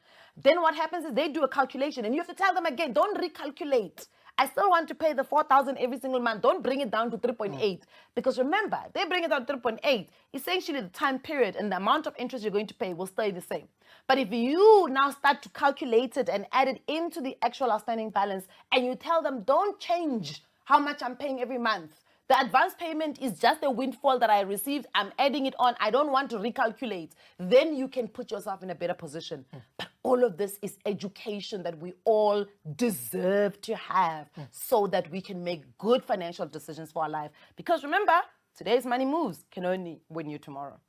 Then what happens is they do a calculation, and you have to tell them again, don't recalculate. I still want to pay the 4,000 every single month. Don't bring it down to 3.8. Because remember, they bring it down to 3.8. Essentially, the time period and the amount of interest you're going to pay will stay the same. But if you now start to calculate it and add it into the actual outstanding balance, and you tell them, don't change how much I'm paying every month. The advance payment is just a windfall that I received. I'm adding it on. I don't want to recalculate. Then you can put yourself in a better position. But all of this is education that we all deserve to have so that we can make good financial decisions for our life. Because remember, today's money moves can only win you tomorrow.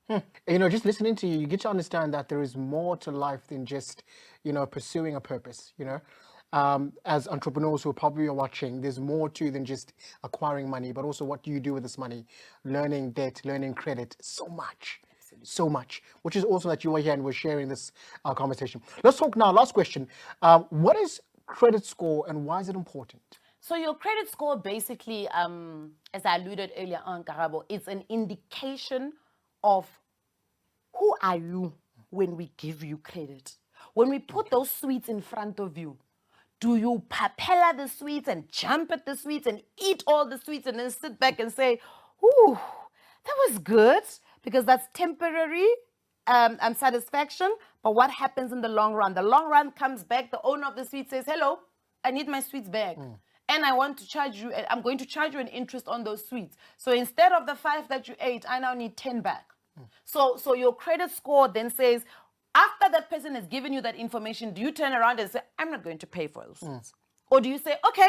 You know, just listening to you, you get to understand that there is more to life than just, you know, pursuing a purpose, you know. As entrepreneurs who probably are watching, there's more to than just acquiring money, but also what do you do with this money, learning debt, learning credit, so much. Absolutely. So much, which is awesome that you are here and we're sharing this conversation. Let's talk now, last question. What is credit score and why is it important? So your credit score basically, as I alluded earlier on, Karabo, it's an indication of who are you when we give you credit. When we put those sweets in front of you, do you papella the sweets and jump at the sweets and eat all the sweets and then sit back and say, ooh, that was good? Because that's temporary satisfaction. But what happens in the long run? The long run comes back. The owner of the sweet says, hello, I need my sweets back. And I want to charge you, I'm going to charge you an interest on those sweets. So instead of the 5 that you ate, I now need 10 back. So your credit score then says, after that person has given you that information, do you turn around and say, I'm not going to pay for those sweets? Or do you say, okay,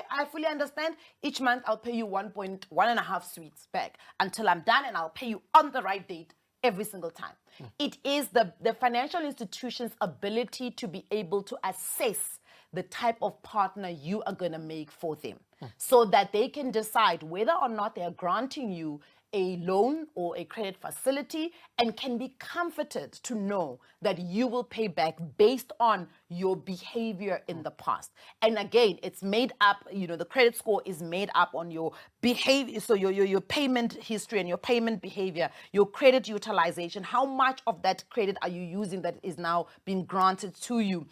I fully understand. Each month I'll pay you 1.5 sweets back until I'm done, and I'll pay you on the right date every single time. It is the financial institution's ability to be able to assess the type of partner you are going to make for them so that they can decide whether or not they are granting you a loan or a credit facility and can be comforted to know that you will pay back based on your behavior in the past. And again, it's made up, you know, the credit score is made up on your behavior, so your payment history and your payment behavior, your credit utilization, how much of that credit are you using that is now being granted to you,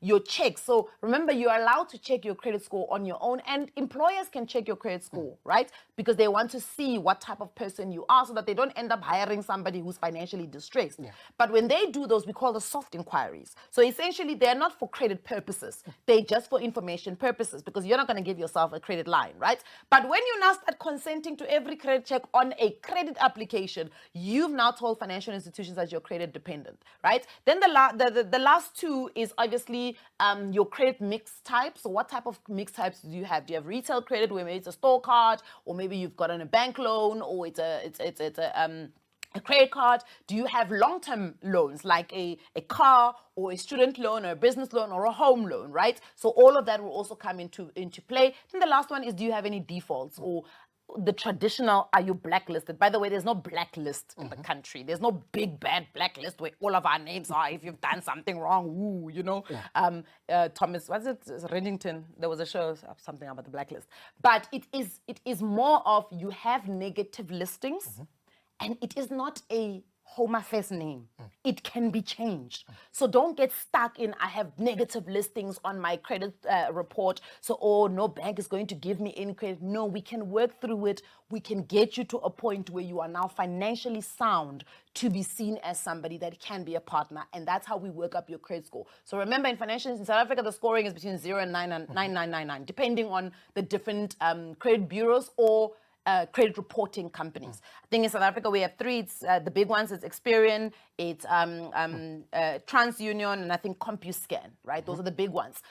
your checks. So remember, you're allowed to check your credit score on your own, and employers can check your credit score, right? Because they want to see what type of person you are so that they don't end up hiring somebody who's financially distressed. But when they do those, we call the soft inquiries. So essentially, they're not for credit purposes. They're just for information purposes, because you're not going to give yourself a credit line, right? But when you now start consenting to every credit check on a credit application, you've now told financial institutions that you're credit dependent, right? Then the last two is obviously your credit mix type. So what type of mix types do you have? Do you have retail credit, where maybe it's a store card, or maybe you've gotten a bank loan, or it's a credit card? Do you have long-term loans like a car or a student loan or a business loan or a home loan, right? So all of that will also come into play. Then the last one is, do you have any defaults, or the traditional, are you blacklisted? By the way, there's no blacklist in the country. There's no big bad blacklist where all of our names are if you've done something wrong. Ooh, you know. Thomas, was it Reddington? There was a show, something about the blacklist. But it is more of, you have negative listings. And it is not a Home Affairs name. It can be changed. So don't get stuck in, I have negative listings on my credit report, so, oh, no bank is going to give me any credit. No, we can work through it. We can get you to a point where you are now financially sound to be seen as somebody that can be a partner. And that's how we work up your credit score. So remember, in South Africa, the scoring is between 0 and 9999, depending on the different credit bureaus, or credit reporting companies. I think in South Africa we have three. It's the big ones. It's Experian, it's TransUnion, and I think CompuScan. Right, those are the big ones.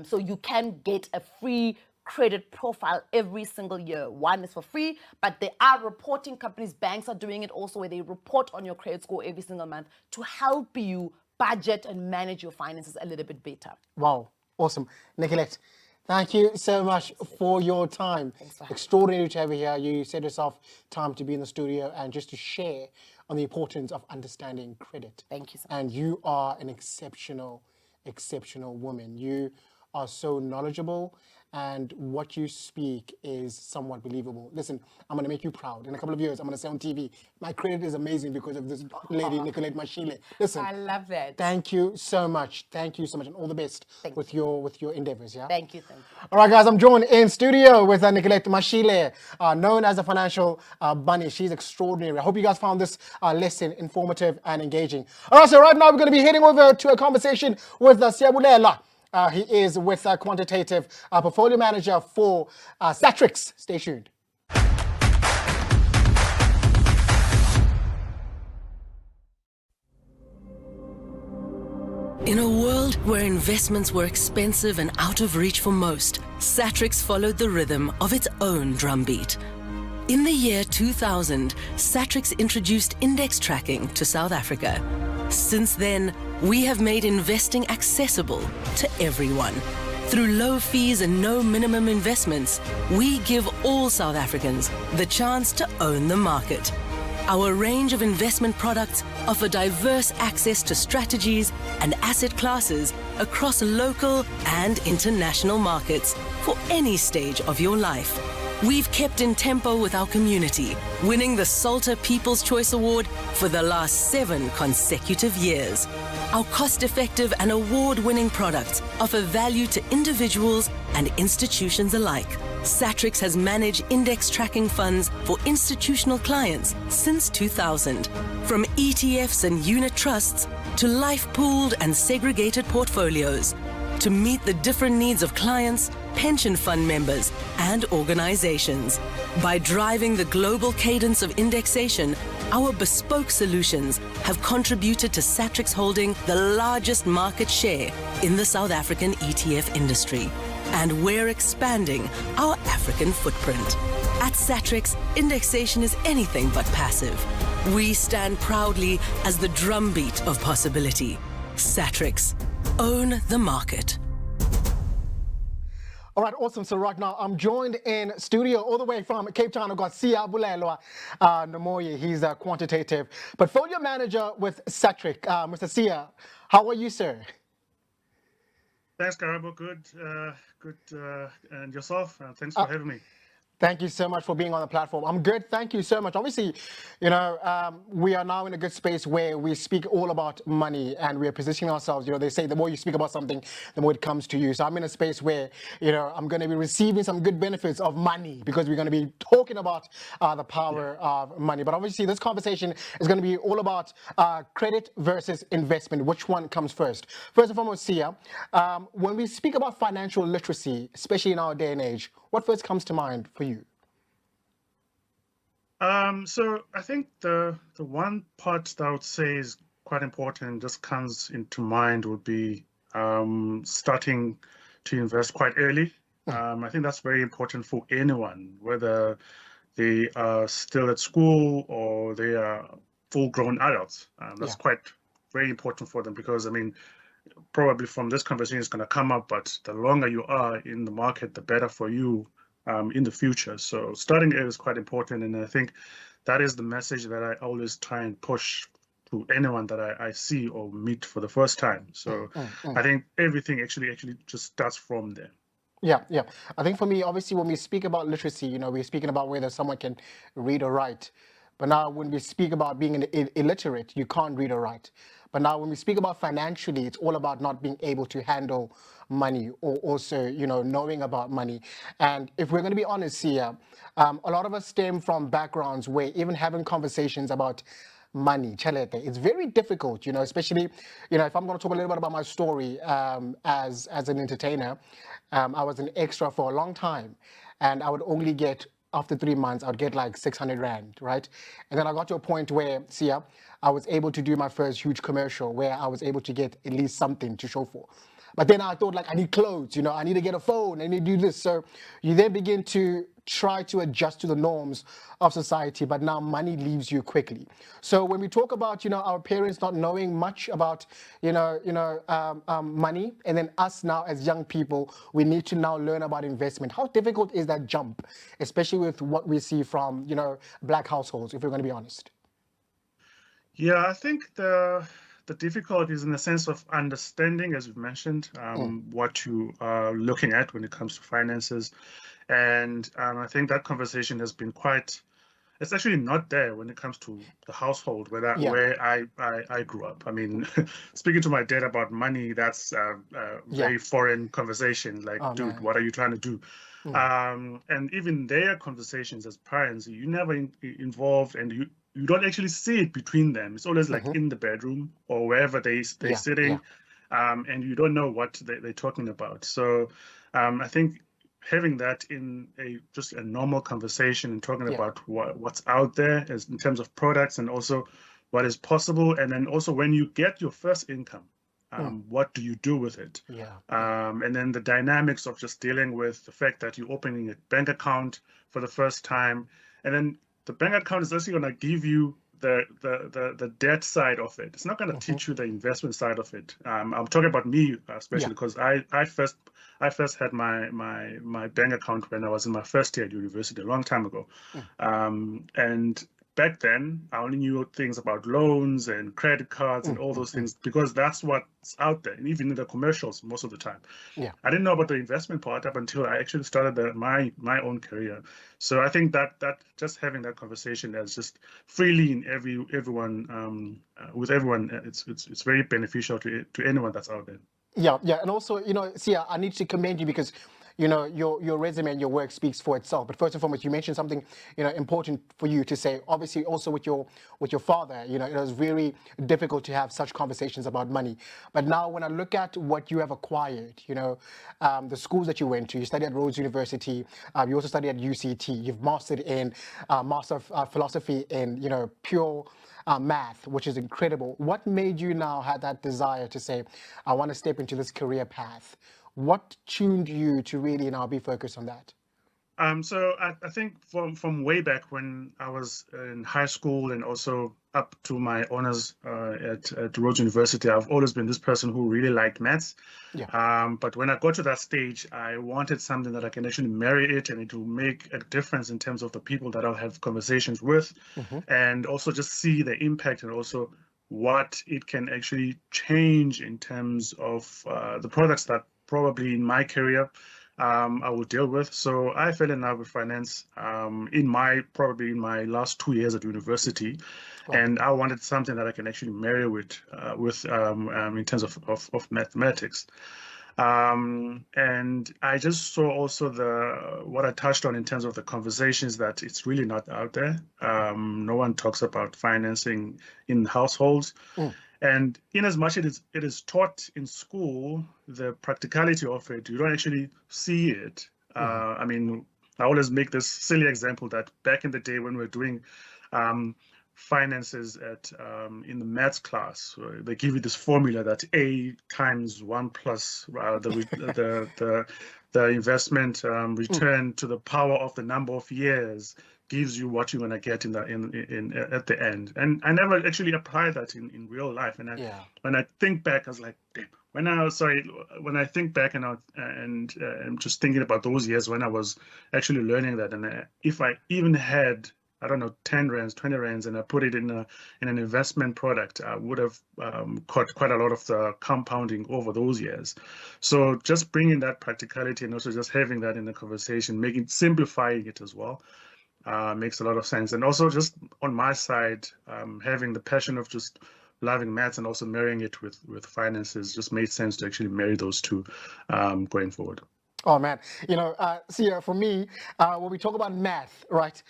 So you can get a free credit profile every single year. One is for free, but there are reporting companies. Banks are doing it also, where they report on your credit score every single month to help you budget and manage your finances a little bit better. Wow, awesome. Nicolette, thank you so much for your time. Extraordinary to have you here. You set yourself time to be in the studio and just to share on the importance of understanding credit. Thank you so much. And you are an exceptional woman. You are so knowledgeable, and what you speak is somewhat believable. Listen, I'm going to make you proud. In a couple of years, I'm going to say on TV, my credit is amazing because of this lady, Nicolette Mashile. Listen, I love that. Thank you so much. Thank you so much, and all the best with your endeavors. Yeah. Thank you. All right, guys, I'm joined in studio with Nicolette Mashile, known as a financial bunny. She's extraordinary. I hope you guys found this lesson informative and engaging. All right, so right now we're going to be heading over to a conversation with Siyabulela. He is with a quantitative portfolio manager for Satrix. Stay tuned. In a world where investments were expensive and out of reach for most, Satrix followed the rhythm of its own drumbeat. In the year 2000, Satrix introduced index tracking to South Africa. Since then, we have made investing accessible to everyone. Through low fees and no minimum investments, we give all South Africans the chance to own the market. Our range of investment products offer diverse access to strategies and asset classes across local and international markets for any stage of your life. We've kept in tempo with our community, winning the Salter People's Choice Award for the last 7 consecutive years. Our cost-effective and award-winning products offer value to individuals and institutions alike. Satrix has managed index tracking funds for institutional clients since 2000. From ETFs and unit trusts to life-pooled and segregated portfolios, to meet the different needs of clients, pension fund members, and organizations. By driving the global cadence of indexation, our bespoke solutions have contributed to Satrix holding the largest market share in the South African ETF industry. And we're expanding our African footprint. At Satrix, indexation is anything but passive. We stand proudly as the drumbeat of possibility. Satrix. Own the market. All right, awesome. So right now I'm joined in studio all the way from Cape Town. I've got Siyabulela Nomoyi. He's a quantitative portfolio manager with Satrix. Mr. Siya, how are you, sir? Thanks, Karabo. Good. And yourself? Thanks for having me. Thank you so much for being on the platform. I'm good. Thank you so much. Obviously, we are now in a good space where we speak all about money and we are positioning ourselves. They say the more you speak about something, the more it comes to you. So I'm in a space where, I'm going to be receiving some good benefits of money because we're going to be talking about the power of money. But obviously, this conversation is going to be all about credit versus investment. Which one comes first? First and foremost, Siya, when we speak about financial literacy, especially in our day and age, what first comes to mind for you? So I think the one part that I would say is quite important, just comes into mind, would be starting to invest quite early. I think that's very important for anyone, whether they are still at school or they are full-grown adults. That's quite very important for them because, probably from this conversation is going to come up, but the longer you are in the market, the better for you in the future. So starting early is quite important, and I think that is the message that I always try and push to anyone that I see or meet for the first time. So I think everything actually just starts from there. Yeah. I think for me, obviously, when we speak about literacy, we're speaking about whether someone can read or write. But now when we speak about being illiterate, you can't read or write. But now when we speak about financially, it's all about not being able to handle money or also, knowing about money. And if we're going to be honest here, a lot of us stem from backgrounds where even having conversations about money, it's very difficult, especially, if I'm going to talk a little bit about my story as an entertainer, I was an extra for a long time. And I would only get after 3 months, I would get like 600 Rand, right? And then I got to a point where, I was able to do my first huge commercial where I was able to get at least something to show for. But then I thought, like, I need clothes, I need to get a phone, I need to do this. So you then begin to try to adjust to the norms of society, but now money leaves you quickly. So when we talk about, our parents not knowing much about, money, and then us now as young people, we need to now learn about investment. How difficult is that jump, especially with what we see from, black households, if we're going to be honest? Yeah, I think the difficulty is in the sense of understanding, as you've mentioned, what you are looking at when it comes to finances. And I think that conversation has been it's actually not there when it comes to the household where I grew up. I mean, speaking to my dad about money, that's a very foreign conversation. Like, dude, man. what are you trying to do? And even their conversations as parents, you never involved, and you don't actually see it between them. It's always like in the bedroom or wherever they're sitting, and you don't know what they're talking about. So I think having that in just a normal conversation and talking about what's out there as in terms of products and also what is possible, and then also when you get your first income, what do you do with it? And then the dynamics of just dealing with the fact that you're opening a bank account for the first time, and then the bank account is actually going to give you the debt side of it. It's not going to teach you the investment side of it. I'm talking about me especially because I first had my bank account when I was in my first year at university a long time ago, and back then I only knew things about loans and credit cards and all those things because that's what's out there, and even in the commercials most of the time. I didn't know about the investment part up until I actually started my own career. So I think that just having that conversation as just freely in everyone with everyone, it's very beneficial to anyone that's out there. Yeah, and also, Sia, I need to commend you because, your resume and your work speaks for itself. But first and foremost, you mentioned something, important for you to say. Obviously, also with your father, it was very difficult to have such conversations about money. But now, when I look at what you have acquired, the schools that you went to, you studied at Rhodes University, you also studied at UCT. You've mastered in Master of Philosophy in, pure math, which is incredible. What made you now have that desire to say, I want to step into this career path? What tuned you to really now be focused on that? So I think from way back when I was in high school and also up to my honors at Rhodes University, I've always been this person who really liked maths. But when I got to that stage, I wanted something that I can actually marry it and it will make a difference in terms of the people that I'll have conversations with, and also just see the impact and also what it can actually change in terms of the products that probably in my career I will deal with. So I fell in love with finance in my last 2 years at university, and I wanted something that I can actually marry with in terms of mathematics. And I just saw also what I touched on in terms of the conversations, that it's really not out there. No one talks about financing in households. And in as much it is taught in school, the practicality of it, you don't actually see it. I mean, I always make this silly example that back in the day when we were doing finances in the maths class, they give you this formula that A times 1 plus the investment return to the power of the number of years gives you what you're going to get at the end. And I never actually applied that in real life. And when I think back, I was like, damn. When I think back and I'm just thinking about those years when I was actually learning that, and if I even had, I don't know, 10 rands, 20 rands, and I put it in an investment product, I would have caught quite a lot of the compounding over those years. So just bringing that practicality and also just having that in the conversation, simplifying it as well, makes a lot of sense. And also just on my side, having the passion of just loving maths and also marrying it with finances just made sense to actually marry those two going forward. Oh man, Sia, for me, when we talk about math, right,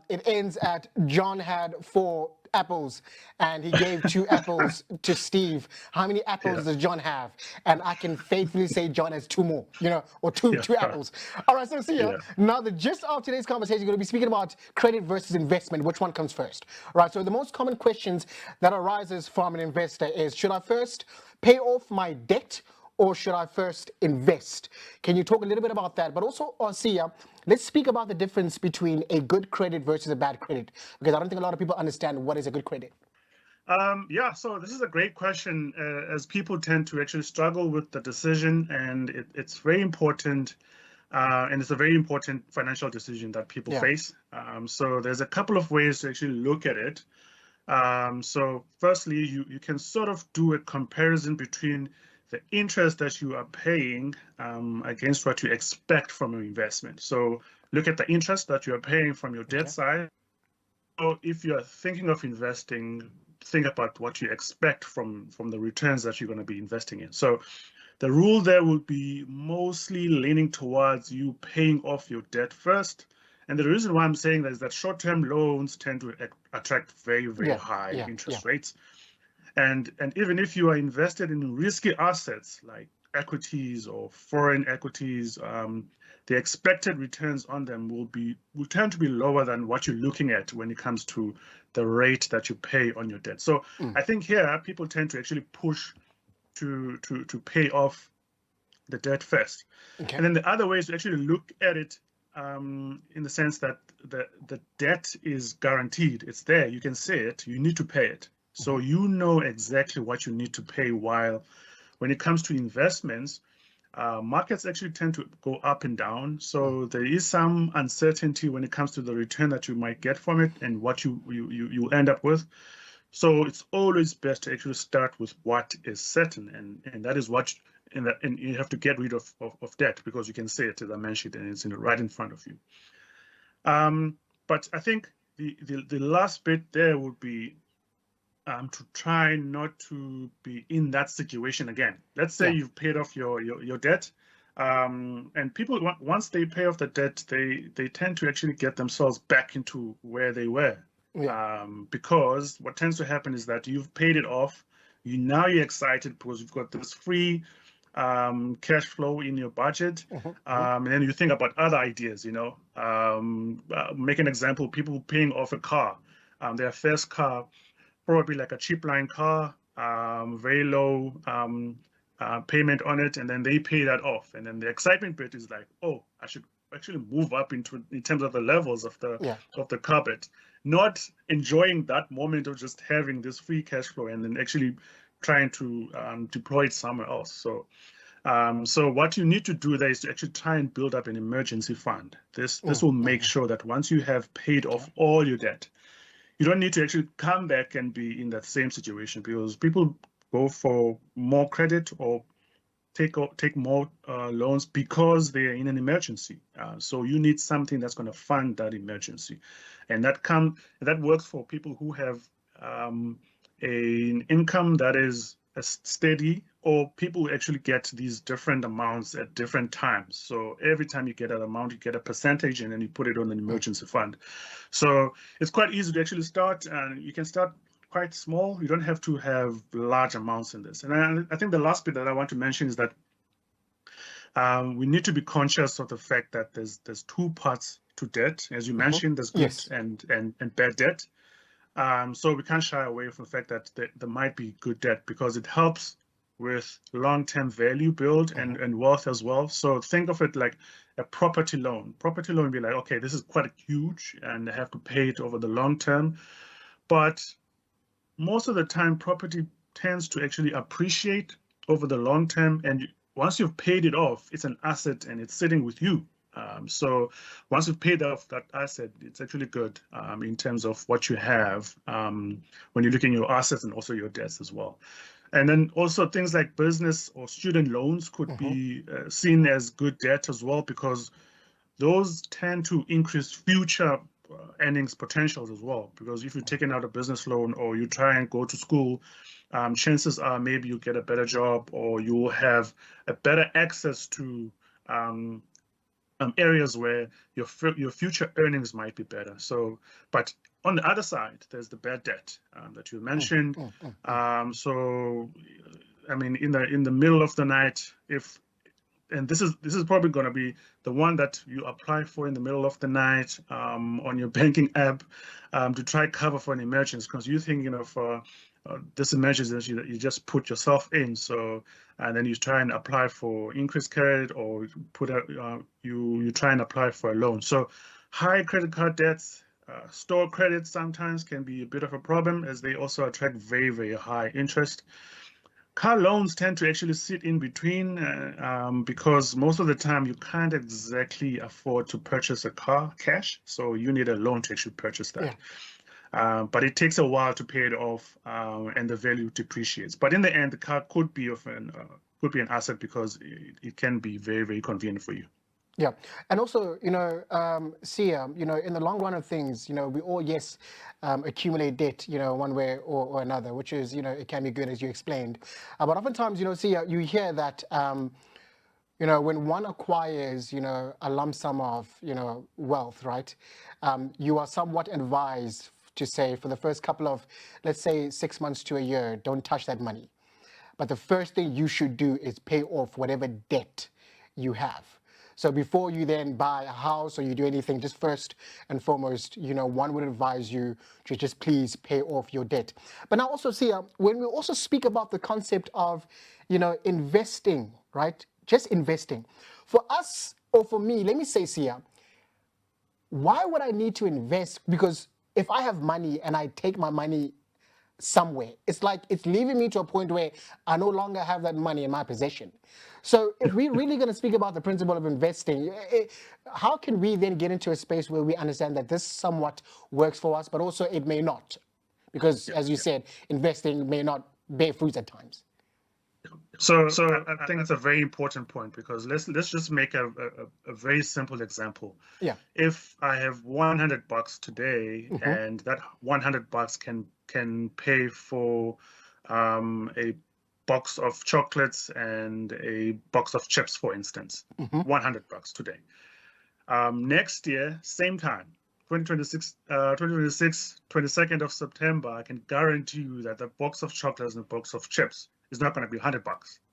it ends at John had 4 apples and he gave 2 apples to Steve, how many apples Yeah. does John have? And I can faithfully say John has 2 more, or two Yeah. two apples. All right, so Sia, Yeah. now the gist of today's conversation is going to be speaking about credit versus investment. Which one comes first? All right, so the most common questions that arises from an investor is, should I first pay off my debt or should I first invest? Can you talk a little bit about that? But also, Sia, let's speak about the difference between a good credit versus a bad credit, because I don't think a lot of people understand what is a good credit. Yeah, so this is a great question, as people tend to actually struggle with the decision, and it's very important, and it's a very important financial decision that people face. So there's a couple of ways to actually look at it. So firstly, you can sort of do a comparison between the interest that you are paying against what you expect from your investment. So look at the interest that you are paying from your debt side. So if you are thinking of investing, think about what you expect from the returns that you're going to be investing in. So the rule there will be mostly leaning towards you paying off your debt first. And the reason why I'm saying that is that short-term loans tend to attract very, very high interest rates. And even if you are invested in risky assets like equities or foreign equities, the expected returns on them will tend to be lower than what you're looking at when it comes to the rate that you pay on your debt. So I think here people tend to actually push to pay off the debt first. And then the other way is to actually look at it in the sense that the debt is guaranteed. It's there. You can see it. You need to pay it. So you know exactly what you need to pay, while when it comes to investments, markets actually tend to go up and down. So there is some uncertainty when it comes to the return that you might get from it and what you end up with. So it's always best to actually start with what is certain, and that is what and you have to get rid of debt, because you can see it, as I mentioned, and it's right in front of you. But I think the last bit there would be to try not to be in that situation again. Let's say you've paid off your debt, and people, once they pay off the debt, they tend to actually get themselves back into where they were. Because what tends to happen is that you've paid it off. You're excited because you've got this free cash flow in your budget, and then you think about other ideas. Make an example: people paying off a car, their first car, probably like a cheap line car, very low payment on it, and then they pay that off, and then the excitement bit is like, oh, I should actually move up in terms of the levels of the car bit, not enjoying that moment of just having this free cash flow and then actually trying to deploy it somewhere else. So what you need to do there is to actually try and build up an emergency fund. This will make sure that once you have paid off all your debt, you don't need to actually come back and be in that same situation, because people go for more credit or take more loans because they're in an emergency. So you need something that's going to fund that emergency, and that works for people who have an income that is steady, or people who actually get these different amounts at different times. So every time you get an amount, you get a percentage, and then you put it on an emergency fund. So it's quite easy to actually start, and you can start quite small. You don't have to have large amounts in this. And I think the last bit that I want to mention is that we need to be conscious of the fact that there's 2 parts to debt. As you mentioned, there's good and bad debt. So we can't shy away from the fact that there might be good debt, because it helps with long-term value build and wealth as well. So think of it like a property loan. Property loan would be like, okay, this is quite huge and I have to pay it over the long term. But most of the time, property tends to actually appreciate over the long term. And once you've paid it off, it's an asset and it's sitting with you. So once you've paid off that asset, it's actually good in terms of what you have when you're looking at your assets and also your debts as well. And then also things like business or student loans could be seen as good debt as well, because those tend to increase future earnings potentials as well. Because if you're taking out a business loan or you try and go to school, chances are maybe you get a better job, or you will have a better access to areas where your future earnings might be better. So, but on the other side, there's the bad debt that you mentioned. So, I mean, in the middle of the night, and this is probably going to be the one that you apply for in the middle of the night on your banking app to try cover for an emergency, because you think, for this emergency you just put yourself in. So, and then you try and apply for increased credit, or you try and apply for a loan. So high credit card debts, store credit sometimes can be a bit of a problem, as they also attract very, very high interest. Car loans tend to actually sit in between because most of the time you can't exactly afford to purchase a car cash, so you need a loan to actually purchase that. But it takes a while to pay it off, and the value depreciates. But in the end, the car could be an asset, because it can be very, very convenient for you. Yeah, and also, Sia, in the long run of things, we all, yes, accumulate debt, one way or another, which is, it can be good, as you explained. But oftentimes, Sia, you hear that, when one acquires, a lump sum of, wealth, right, you are somewhat advised to say, for the first couple of, let's say, 6 months to a year, don't touch that money. But the first thing you should do is pay off whatever debt you have. So before you then buy a house or you do anything, just first and foremost, one would advise you to just please pay off your debt. But now also, Sia, when we also speak about the concept of, investing, right? Just investing. For us, or for me, let me say, Sia, why would I need to invest? Because if I have money and I take my money somewhere, it's like it's leaving me to a point where I no longer have that money in my possession. So if we're really going to speak about the principle of investing, how can we then get into a space where we understand that this somewhat works for us, but also it may not? Because as you said, investing may not bear fruits at times. So I think that's a very important point, because let's just make a very simple example. Yeah. If I have $100 today, and that $100 can pay for a box of chocolates and a box of chips, for instance, $100 today. Next year, same time, 2026, 22nd of September, I can guarantee you that the box of chocolates and the box of chips is not going to be $100,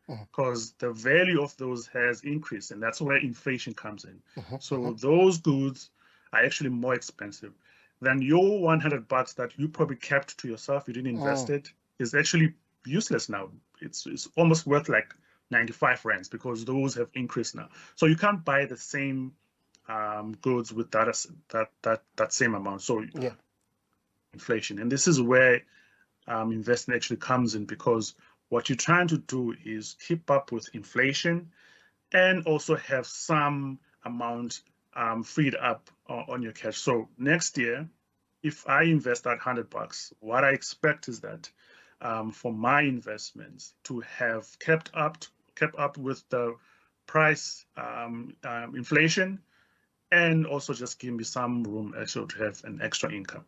because the value of those has increased, and that's where inflation comes in. So those goods are actually more expensive than your $100 that you probably kept to yourself. You didn't invest it, is actually useless now. It's almost worth like 95 rands, because those have increased now. So you can't buy the same goods with that same amount. So inflation, and this is where investing actually comes in, because what you're trying to do is keep up with inflation and also have some amount freed up on your cash. So next year, if I invest that $100, what I expect is that for my investments to have kept up with the price inflation, and also just give me some room actually to have an extra income.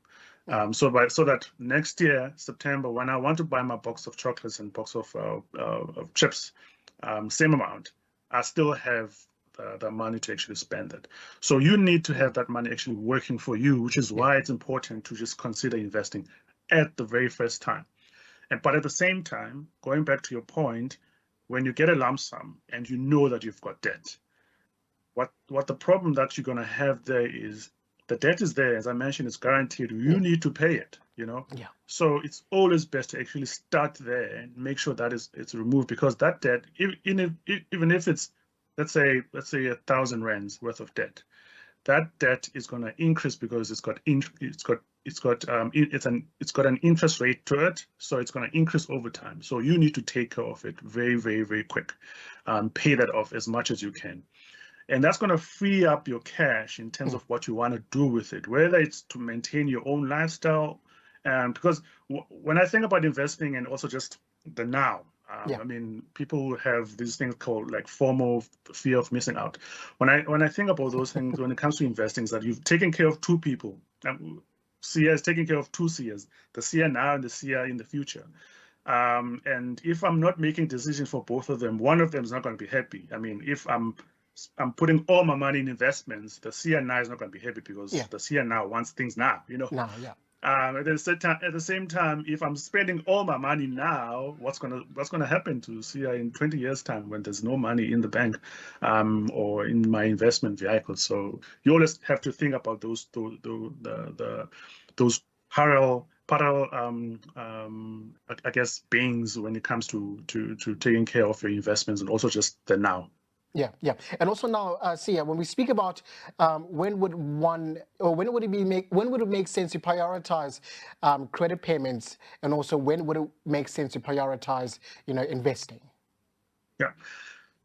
So that next year, September, when I want to buy my box of chocolates and box of chips, same amount, I still have the money to actually spend it. So you need to have that money actually working for you, which is why it's important to just consider investing at the very first time. But at the same time, going back to your point, when you get a lump sum and you know that you've got debt, what the problem that you're going to have there is, the debt is there, as I mentioned, it's guaranteed. You need to pay it, Yeah. So it's always best to actually start there and make sure that it's removed, because that debt, even if it's, let's say 1,000 rands worth of debt, that debt is going to increase because it's got an interest rate to it, so it's going to increase over time. So you need to take care of it very, very, very quick. Pay that off as much as you can. And that's going to free up your cash in terms of what you want to do with it, whether it's to maintain your own lifestyle. Because when I think about investing and also just the now, I mean, people have these things called like FOMO, fear of missing out. When I think about those things, when it comes to investing, is that you've taken care of two people. Sia is taking care of two Sias, the Sia now and the Sia in the future. And if I'm not making decisions for both of them, one of them is not going to be happy. I mean, if I'm putting all my money in investments, the Sia now is not going to be happy, because the Sia now wants things now, Now, yeah. At the same time, if I'm spending all my money now, what's gonna happen to Sia in 20 years' time when there's no money in the bank, or in my investment vehicle? So you always have to think about those parallel I guess beings when it comes to taking care of your investments and also just the now. Yeah, yeah. And also now, Sia, when we speak about when would it make sense to prioritize credit payments, and also when would it make sense to prioritize, investing? Yeah.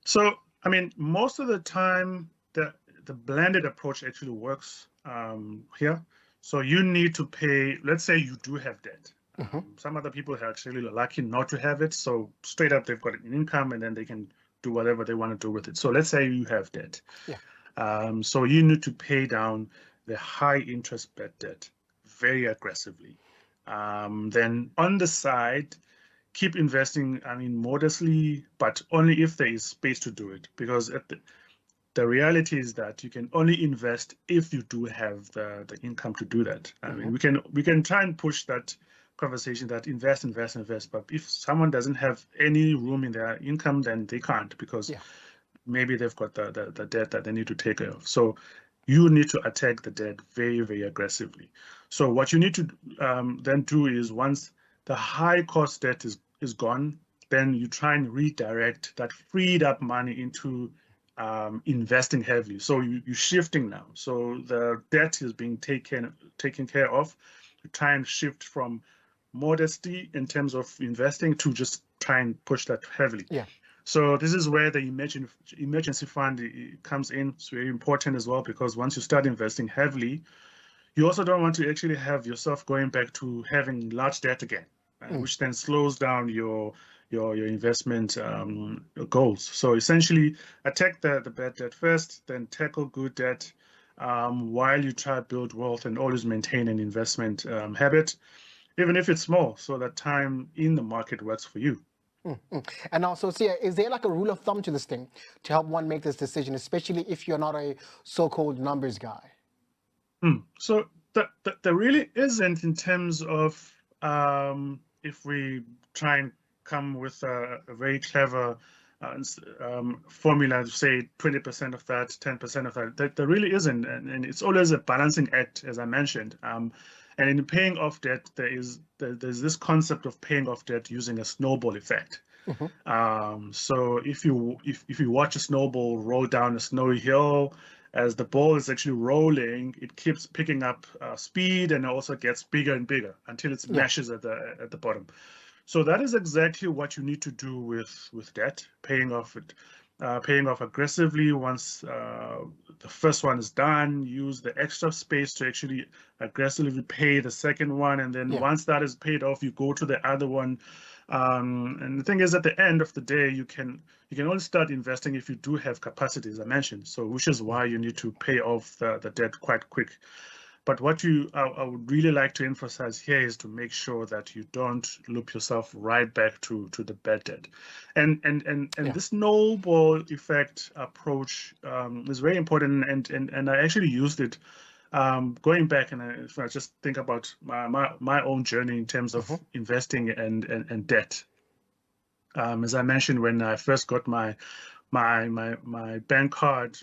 So, I mean, most of the time, the blended approach actually works here. So you need to pay, let's say you do have debt. Some other people are actually lucky not to have it. So straight up, they've got an income and then they can do whatever they want to do with it. So let's say you have debt. Yeah. So you need to pay down the high interest bad debt very aggressively. Then on the side, keep investing, I mean, modestly, but only if there is space to do it. Because the reality is that you can only invest if you do have the income to do that. I mean, we can try and push that conversation that invest, but if someone doesn't have any room in their income, then they can't, because maybe they've got the debt that they need to take care of. So you need to attack the debt very, very aggressively. So what you need to then do is, once the high cost debt is gone, then you try and redirect that freed up money into investing heavily. So you're shifting now. So the debt is being taken care of. You try and shift from modesty in terms of investing to just try and push that heavily. Yeah. So this is where the emergency fund comes in. It's very important as well, because once you start investing heavily, you also don't want to actually have yourself going back to having large debt again, which then slows down your investment goals. So essentially, attack the bad debt first, then tackle good debt, while you try to build wealth and always maintain an investment habit, even if it's small, so that time in the market works for you. And also, Sia, is there like a rule of thumb to this thing to help one make this decision, especially if you're not a so-called numbers guy? So there really isn't, in terms of if we try and come with a very clever formula to say 20% of that, 10% of that. There really isn't, and it's always a balancing act, as I mentioned. And in paying off debt, there's this concept of paying off debt using a snowball effect. So if you watch a snowball roll down a snowy hill, as the ball is actually rolling, it keeps picking up speed, and it also gets bigger and bigger until it smashes at the bottom. So that is exactly what you need to do with debt, paying off aggressively. Once the first one is done, use the extra space to actually aggressively pay the second one, and then once that is paid off, you go to the other one. And the thing is, at the end of the day, you can only start investing if you do have capacity, as I mentioned. So, which is why you need to pay off the debt quite quick. But what I would really like to emphasize here is to make sure that you don't loop yourself right back to the bad debt. And this snowball effect approach is very important, and I actually used it going back, and if I just think about my own journey in terms of investing and debt. As I mentioned, when I first got my bank card,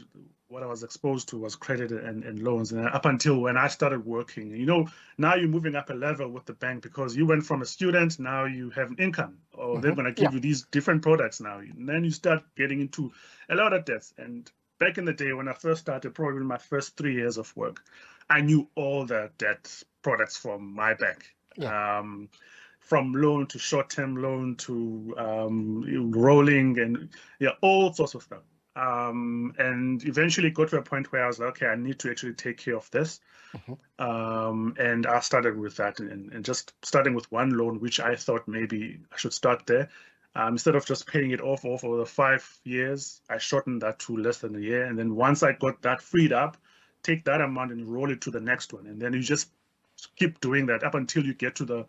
what I was exposed to was credit and loans, and up until when I started working. Now you're moving up a level with the bank, because you went from a student, now you have an income, or they're going to give you these different products now, and then you start getting into a lot of debts. And back in the day when I first started, probably in my first 3 years of work, I knew all the debt products from my bank. From loan to short-term loan to rolling, and all sorts of stuff. And eventually got to a point where I was like, okay, I need to actually take care of this. And I started with that, and just starting with one loan, which I thought maybe I should start there. Instead of just paying it off over the 5 years, I shortened that to less than a year. And then once I got that freed up, take that amount and roll it to the next one. And then you just keep doing that up until you get to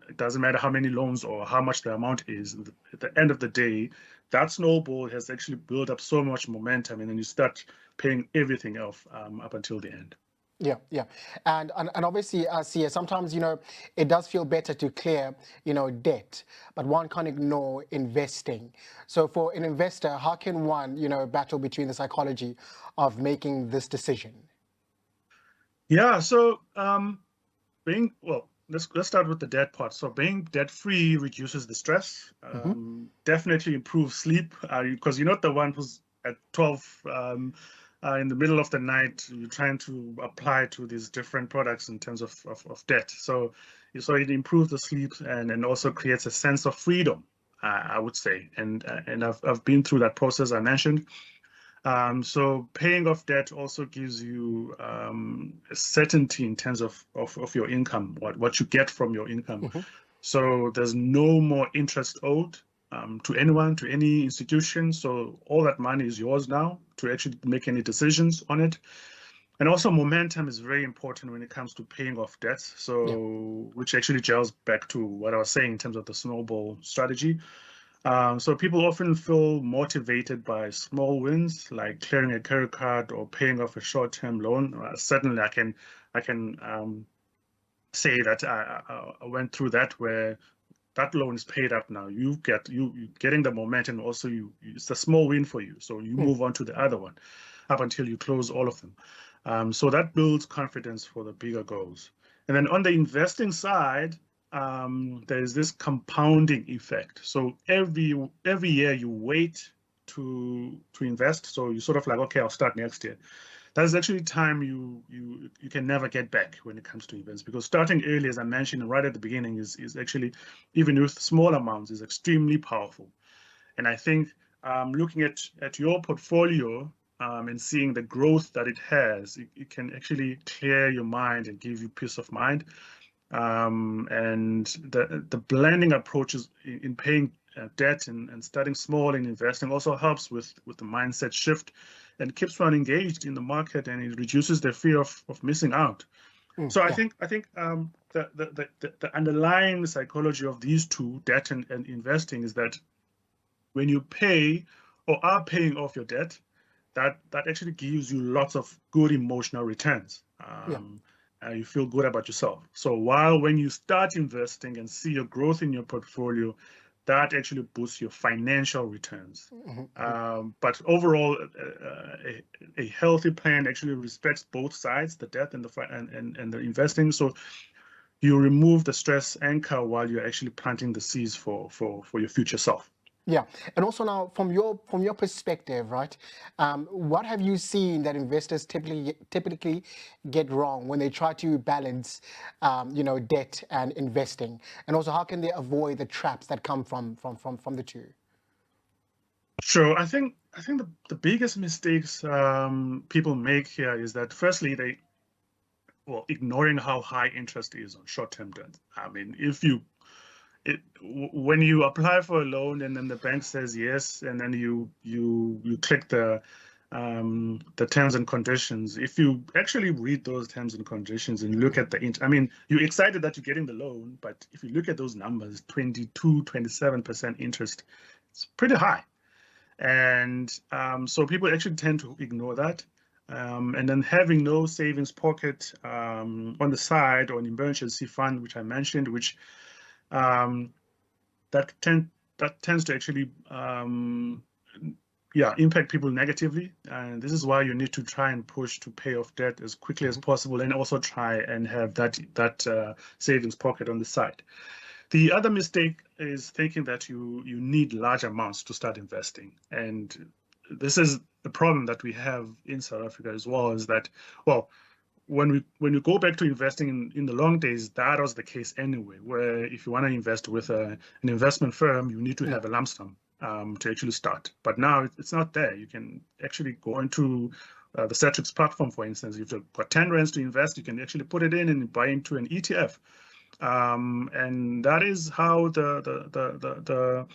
it doesn't matter how many loans or how much the amount is. At the end of the day, that snowball has actually built up so much momentum, and then you start paying everything off up until the end. Yeah, yeah, and obviously, Sia, sometimes it does feel better to clear debt, but one can't ignore investing. So for an investor, how can one battle between the psychology of making this decision? Yeah, so being well, let's start with the debt part. So being debt free reduces the stress, Hmm. definitely improves sleep, because you're not the one who's at 12 in the middle of the night, you're trying to apply to these different products in terms of debt. So it improves the sleep and also creates a sense of freedom, I would say. And I've been through that process I mentioned. So paying off debt also gives you a certainty in terms of your income, what you get from your income. Hmm. So there's no more interest owed to anyone, to any institution. So all that money is yours now to actually make any decisions on it. And also momentum is very important when it comes to paying off debts. Yeah. So which actually gels back to what I was saying in terms of the snowball strategy. So people often feel motivated by small wins, like clearing a credit card or paying off a short-term loan. Certainly, I can say that I went through that where that loan is paid up now. You getting the momentum. Also, it's a small win for you. So you Mm. move on to the other one, up until you close all of them. So that builds confidence for the bigger goals. And then on the investing side, there's this compounding effect. So every year you wait to invest. So you sort of like, okay, I'll start next year. That's actually time you can never get back when it comes to events, because starting early, as I mentioned right at the beginning, is actually, even with small amounts, is extremely powerful. And I think looking at your portfolio and seeing the growth that it has, it can actually clear your mind and give you peace of mind. And the blending approaches in paying debt and starting small and investing also helps with the mindset shift and keeps one engaged in the market, and it reduces the fear of missing out. Mm. So I Yeah. think the underlying psychology of these two, debt and investing, is that when you pay or are paying off your debt, that actually gives you lots of good emotional returns. Yeah. You feel good about yourself. So while when you start investing and see your growth in your portfolio, that actually boosts your financial returns. Hmm. Hmm. But overall, a healthy plan actually respects both sides, the debt and and the investing. So you remove the stress anchor while you're actually planting the seeds for your future self. Yeah, and also now from your perspective, right? What have you seen that investors typically get wrong when they try to balance, debt and investing, and also how can they avoid the traps that come from the two? Sure. I think the biggest mistakes people make here is that firstly ignoring how high interest is on short-term debt. I mean, when you apply for a loan and then the bank says yes, and then you click the terms and conditions. If you actually read those terms and conditions and look at I mean, you're excited that you're getting the loan, but if you look at those numbers, 27% interest, it's pretty high. And so people actually tend to ignore that. And then having no savings pocket on the side, or an emergency fund, which I mentioned, which um, that tends to actually impact people negatively. And this is why you need to try and push to pay off debt as quickly as Hmm. possible, and also try and have that savings pocket on the side. The other mistake is thinking that you need large amounts to start investing. And this is the problem that we have in South Africa as well, is that, well, when you go back to investing in the long days, that was the case anyway, where if you want to invest with an investment firm, you need to Yeah. have a lump sum to actually start. But now it's not there. You can actually go into the Satrix platform, for instance. If you've got 10 rands to invest, you can actually put it in and buy into an ETF. And that is how the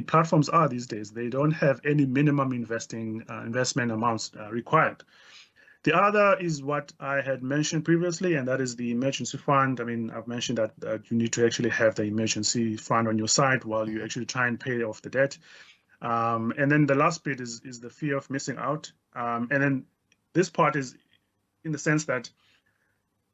platforms are these days. They don't have any minimum investment amounts required. The other is what I had mentioned previously, and that is the emergency fund. I mean, I've mentioned that you need to actually have the emergency fund on your side while you actually try and pay off the debt. And then the last bit is the fear of missing out. And then this part is in the sense that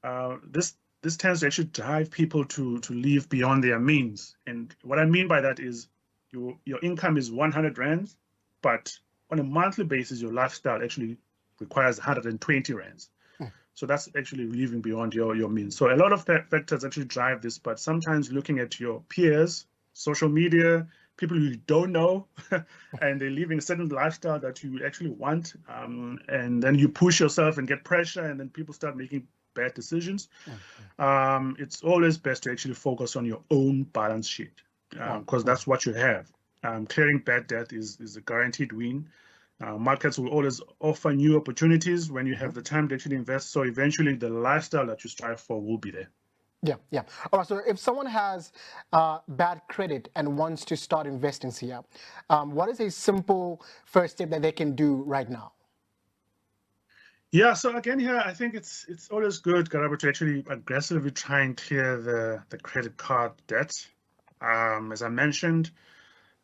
this tends to actually drive people to live beyond their means. And what I mean by that is your income is 100 rands, but on a monthly basis, your lifestyle actually requires 120 rands. So that's actually living beyond your means. So a lot of factors actually drive this, but sometimes looking at your peers, social media, people you don't know, and they're living a certain lifestyle that you actually want, and then you push yourself and get pressure, and then people start making bad decisions. It's always best to actually focus on your own balance sheet, because that's what you have. Clearing bad debt is a guaranteed win. Markets will always offer new opportunities when you have the time to actually invest. So eventually the lifestyle that you strive for will be there. Yeah, yeah. All right, so if someone has bad credit and wants to start investing here, what is a simple first step that they can do right now? Yeah, so again here, I think it's always good, Karabo, to actually aggressively try and clear the credit card debt. As I mentioned,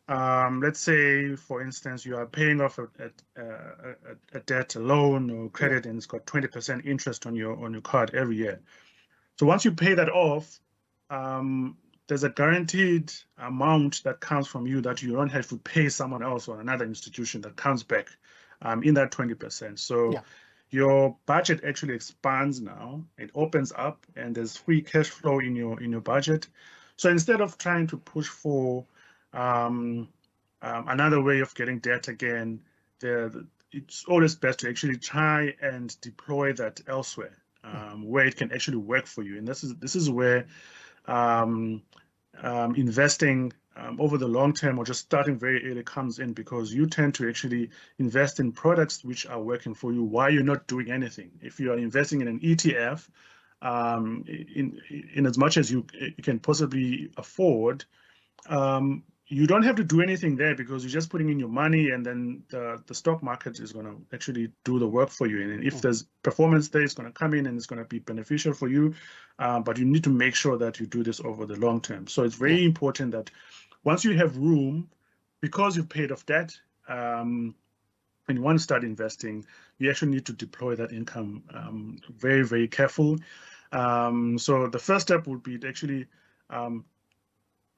let's say, for instance, you are paying off a debt, a loan or credit, and it's got 20% interest on your card every year. So once you pay that off, there's a guaranteed amount that comes from you that you don't have to pay someone else or another institution that comes back in that 20%. So your budget actually expands now. It opens up, and there's free cash flow in your budget. So instead of trying to push for another way of getting debt again, it's always best to actually try and deploy that elsewhere, where it can actually work for you. And this is where investing over the long term or just starting very early comes in, because you tend to actually invest in products which are working for you while you're not doing anything. If you are investing in an ETF, in as much as you can possibly afford, you don't have to do anything there, because you're just putting in your money, and then the stock market is going to actually do the work for you. And if there's performance there, it's going to come in and it's going to be beneficial for you. But you need to make sure that you do this over the long term. So it's very important that once you have room, because you've paid off debt, and you want to start investing, you actually need to deploy that income very, very careful. So the first step would be to actually,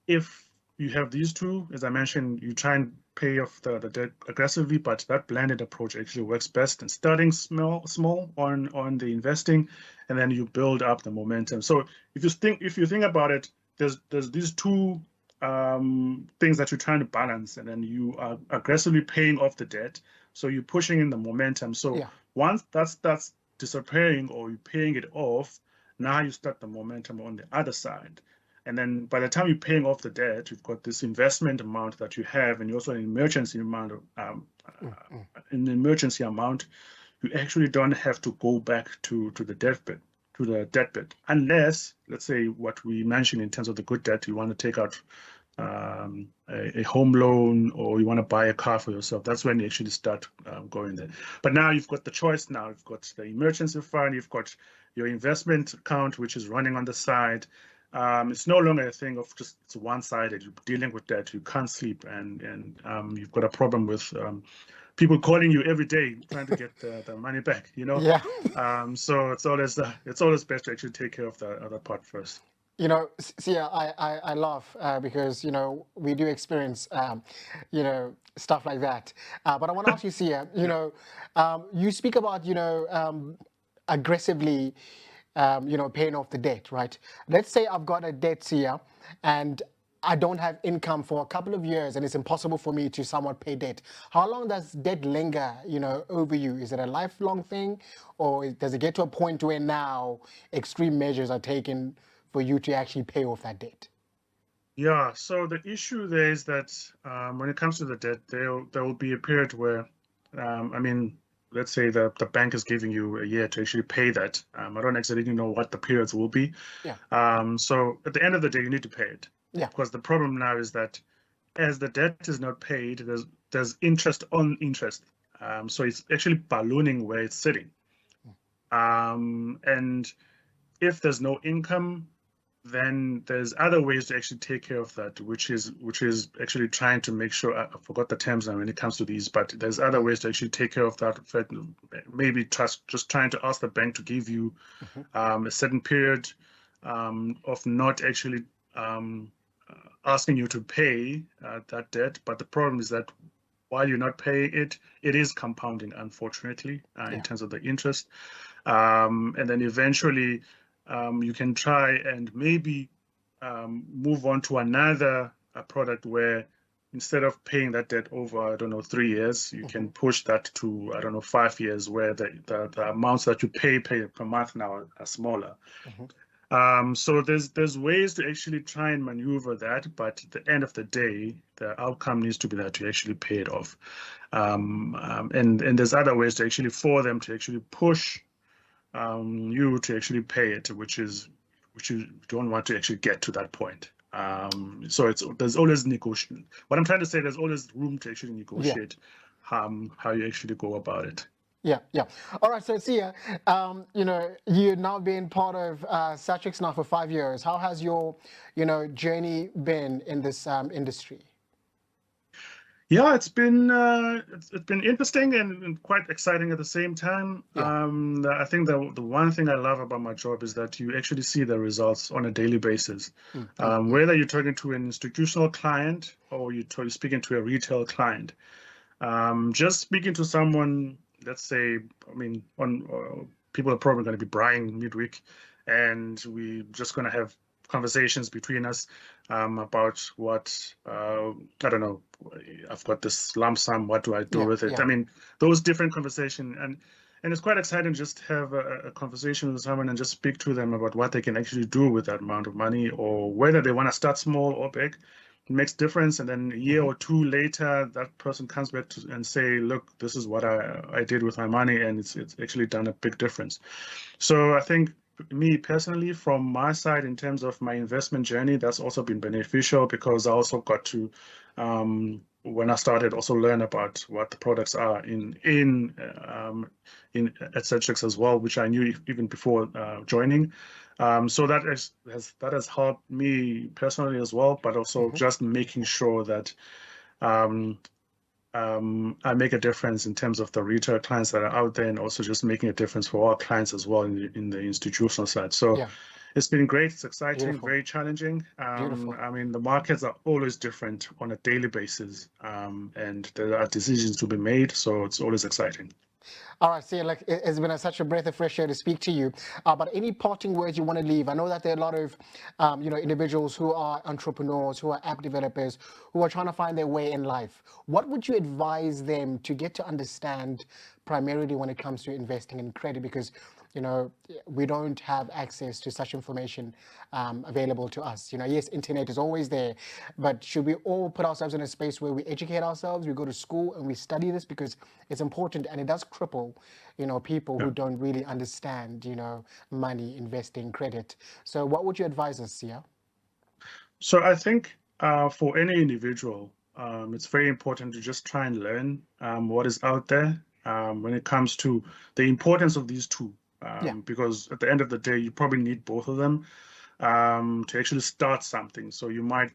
if you have these two, as I mentioned, you try and pay off the debt aggressively, but that blended approach actually works best. And starting small on the investing, and then you build up the momentum. So if you think about it, there's these two things that you're trying to balance, and then you are aggressively paying off the debt. So you're pushing in the momentum. So once that's disappearing or you're paying it off, now you start the momentum on the other side. And then by the time you're paying off the debt, you've got this investment amount that you have, and you also an emergency amount you actually don't have to go back to the debt bit, unless, let's say, what we mentioned in terms of the good debt, you want to take out a home loan, or you want to buy a car for yourself. That's when you actually start going there. But now you've got the choice. Now you've got the emergency fund, you've got your investment account, which is running on the side. It's no longer a thing of just it's one-sided. You're dealing with that. You can't sleep, and you've got a problem with people calling you every day trying to get the money back. So it's always best to actually take care of the other part first. Sia, I laugh because we do experience stuff like that. But I want to ask you, Sia, you speak about aggressively paying off the debt, right? Let's say I've got a debt here and I don't have income for a couple of years, and it's impossible for me to somewhat pay debt. How long does debt linger, over you? Is it a lifelong thing, or does it get to a point where now extreme measures are taken for you to actually pay off that debt? Yeah, so the issue there is that when it comes to the debt, there will be a period where, let's say the bank is giving you a year to actually pay that. I don't exactly know what the periods will be. So at the end of the day, you need to pay it. Because the problem now is that as the debt is not paid, there's interest on interest. So it's actually ballooning where it's sitting. And if there's no income, then there's other ways to actually take care of that, which is actually trying to make sure, I forgot the terms now when it comes to these, but there's other ways to actually take care of that. Maybe just trying to ask the bank to give you a certain period of not actually asking you to pay that debt. But the problem is that while you're not paying it, it is compounding, unfortunately, in terms of the interest. And then eventually, you can try and maybe move on to another product where instead of paying that debt over, I don't know, 3 years, you can push that to, I don't know, 5 years, where the amounts that you pay per month now are smaller. So there's ways to actually try and maneuver that, but at the end of the day, the outcome needs to be that you actually pay it off. And there's other ways to actually for them to actually push you to actually pay it, which you don't want to actually get to that point. So there's always negotiation. What I'm trying to say, there's always room to actually negotiate how you actually go about it. Yeah. All right, so Sia, you've now been part of Satrix now for 5 years. How has your, journey been in this industry? Yeah, it's been interesting and quite exciting at the same time. I think the one thing I love about my job is that you actually see the results on a daily basis. Whether you're talking to an institutional client or you're speaking to a retail client, just speaking to someone, let's say, people are probably going to be buying midweek, and we're just going to have conversations between us about what, I don't know, I've got this lump sum, what do I do with it? Those different conversations, and it's quite exciting just to have a conversation with someone and just speak to them about what they can actually do with that amount of money, or whether they want to start small or big. It makes difference, and then a year or two later, that person comes back and say, look, this is what I did with my money, and it's actually done a big difference. So I think me personally, from my side, in terms of my investment journey, that's also been beneficial, because I also got to, when I started, also learn about what the products are in at Satrix as well, which I knew even before joining. So that has helped me personally as well, but also just making sure that I make a difference in terms of the retail clients that are out there, and also just making a difference for our clients as well in the institutional side. So it's been great. It's exciting, very challenging. The markets are always different on a daily basis, and there are decisions to be made. So it's always exciting. All right, Sia, it's been such a breath of fresh air to speak to you. But any parting words you want to leave? I know that there are a lot of, individuals who are entrepreneurs, who are app developers, who are trying to find their way in life. What would you advise them to get to understand primarily when it comes to investing in credit? Because, we don't have access to such information available to us. Yes, internet is always there, but should we all put ourselves in a space where we educate ourselves, we go to school and we study this, because it's important, and it does cripple, people who don't really understand, money, investing, credit. So what would you advise us, Sia? So I think for any individual, it's very important to just try and learn what is out there when it comes to the importance of these two. Because at the end of the day, you probably need both of them to actually start something. So you might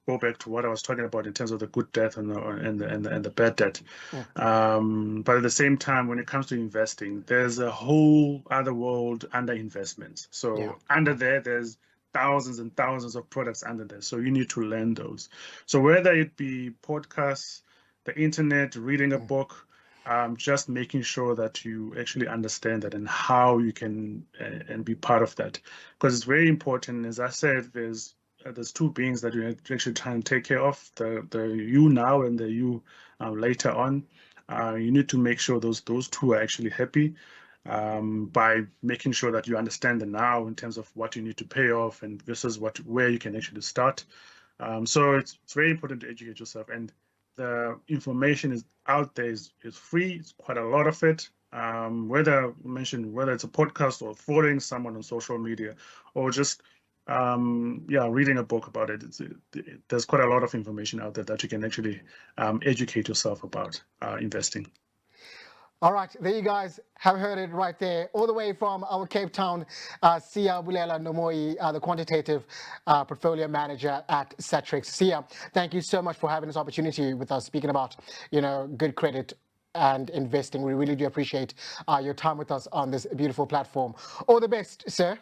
go back to what I was talking about in terms of the good debt and the bad debt. But at the same time, when it comes to investing, there's a whole other world under investments. So under there's thousands and thousands of products under there. So you need to learn those. So whether it be podcasts, the internet, reading a book, just making sure that you actually understand that and how you can and be part of that, because it's very important. As I said, there's two beings that you actually try and take care of, the you now and the you later on. You need to make sure those two are actually happy by making sure that you understand the now in terms of what you need to pay off, and this is where you can actually start. So it's very important to educate yourself, and the information is out there, is free. It's quite a lot of it. Whether it's a podcast or following someone on social media, or just reading a book about it. There's quite a lot of information out there that you can actually educate yourself about investing. All right, there you guys have heard it right there, all the way from our Cape Town, Siyabulela Nomoyi, the quantitative portfolio manager at Satrix. Siya, thank you so much for having this opportunity with us, speaking about, good credit and investing. We really do appreciate your time with us on this beautiful platform. All the best, sir.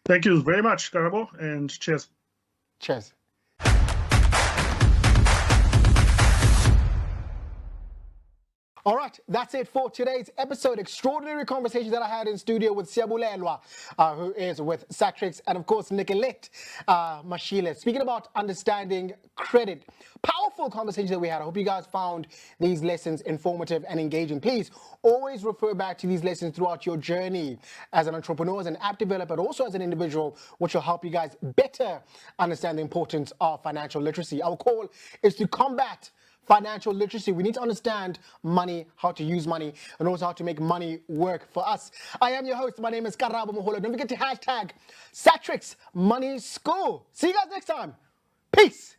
Thank you very much, Karabo, and cheers. Cheers. All right, that's it for today's episode. Extraordinary conversation that I had in studio with Siyabulela, who is with Satrix, and of course Nicolette Mashile, speaking about understanding credit. Powerful conversation that we had. I hope you guys found these lessons informative and engaging. Please always refer back to these lessons throughout your journey as an entrepreneur, as an app developer, but also as an individual, which will help you guys better understand the importance of financial literacy. Our call is to combat financial literacy. We need to understand money, how to use money, and also how to make money work for us. I am your host. My name is Karabo. Don't forget to hashtag Satrix Money School. See you guys next time. Peace.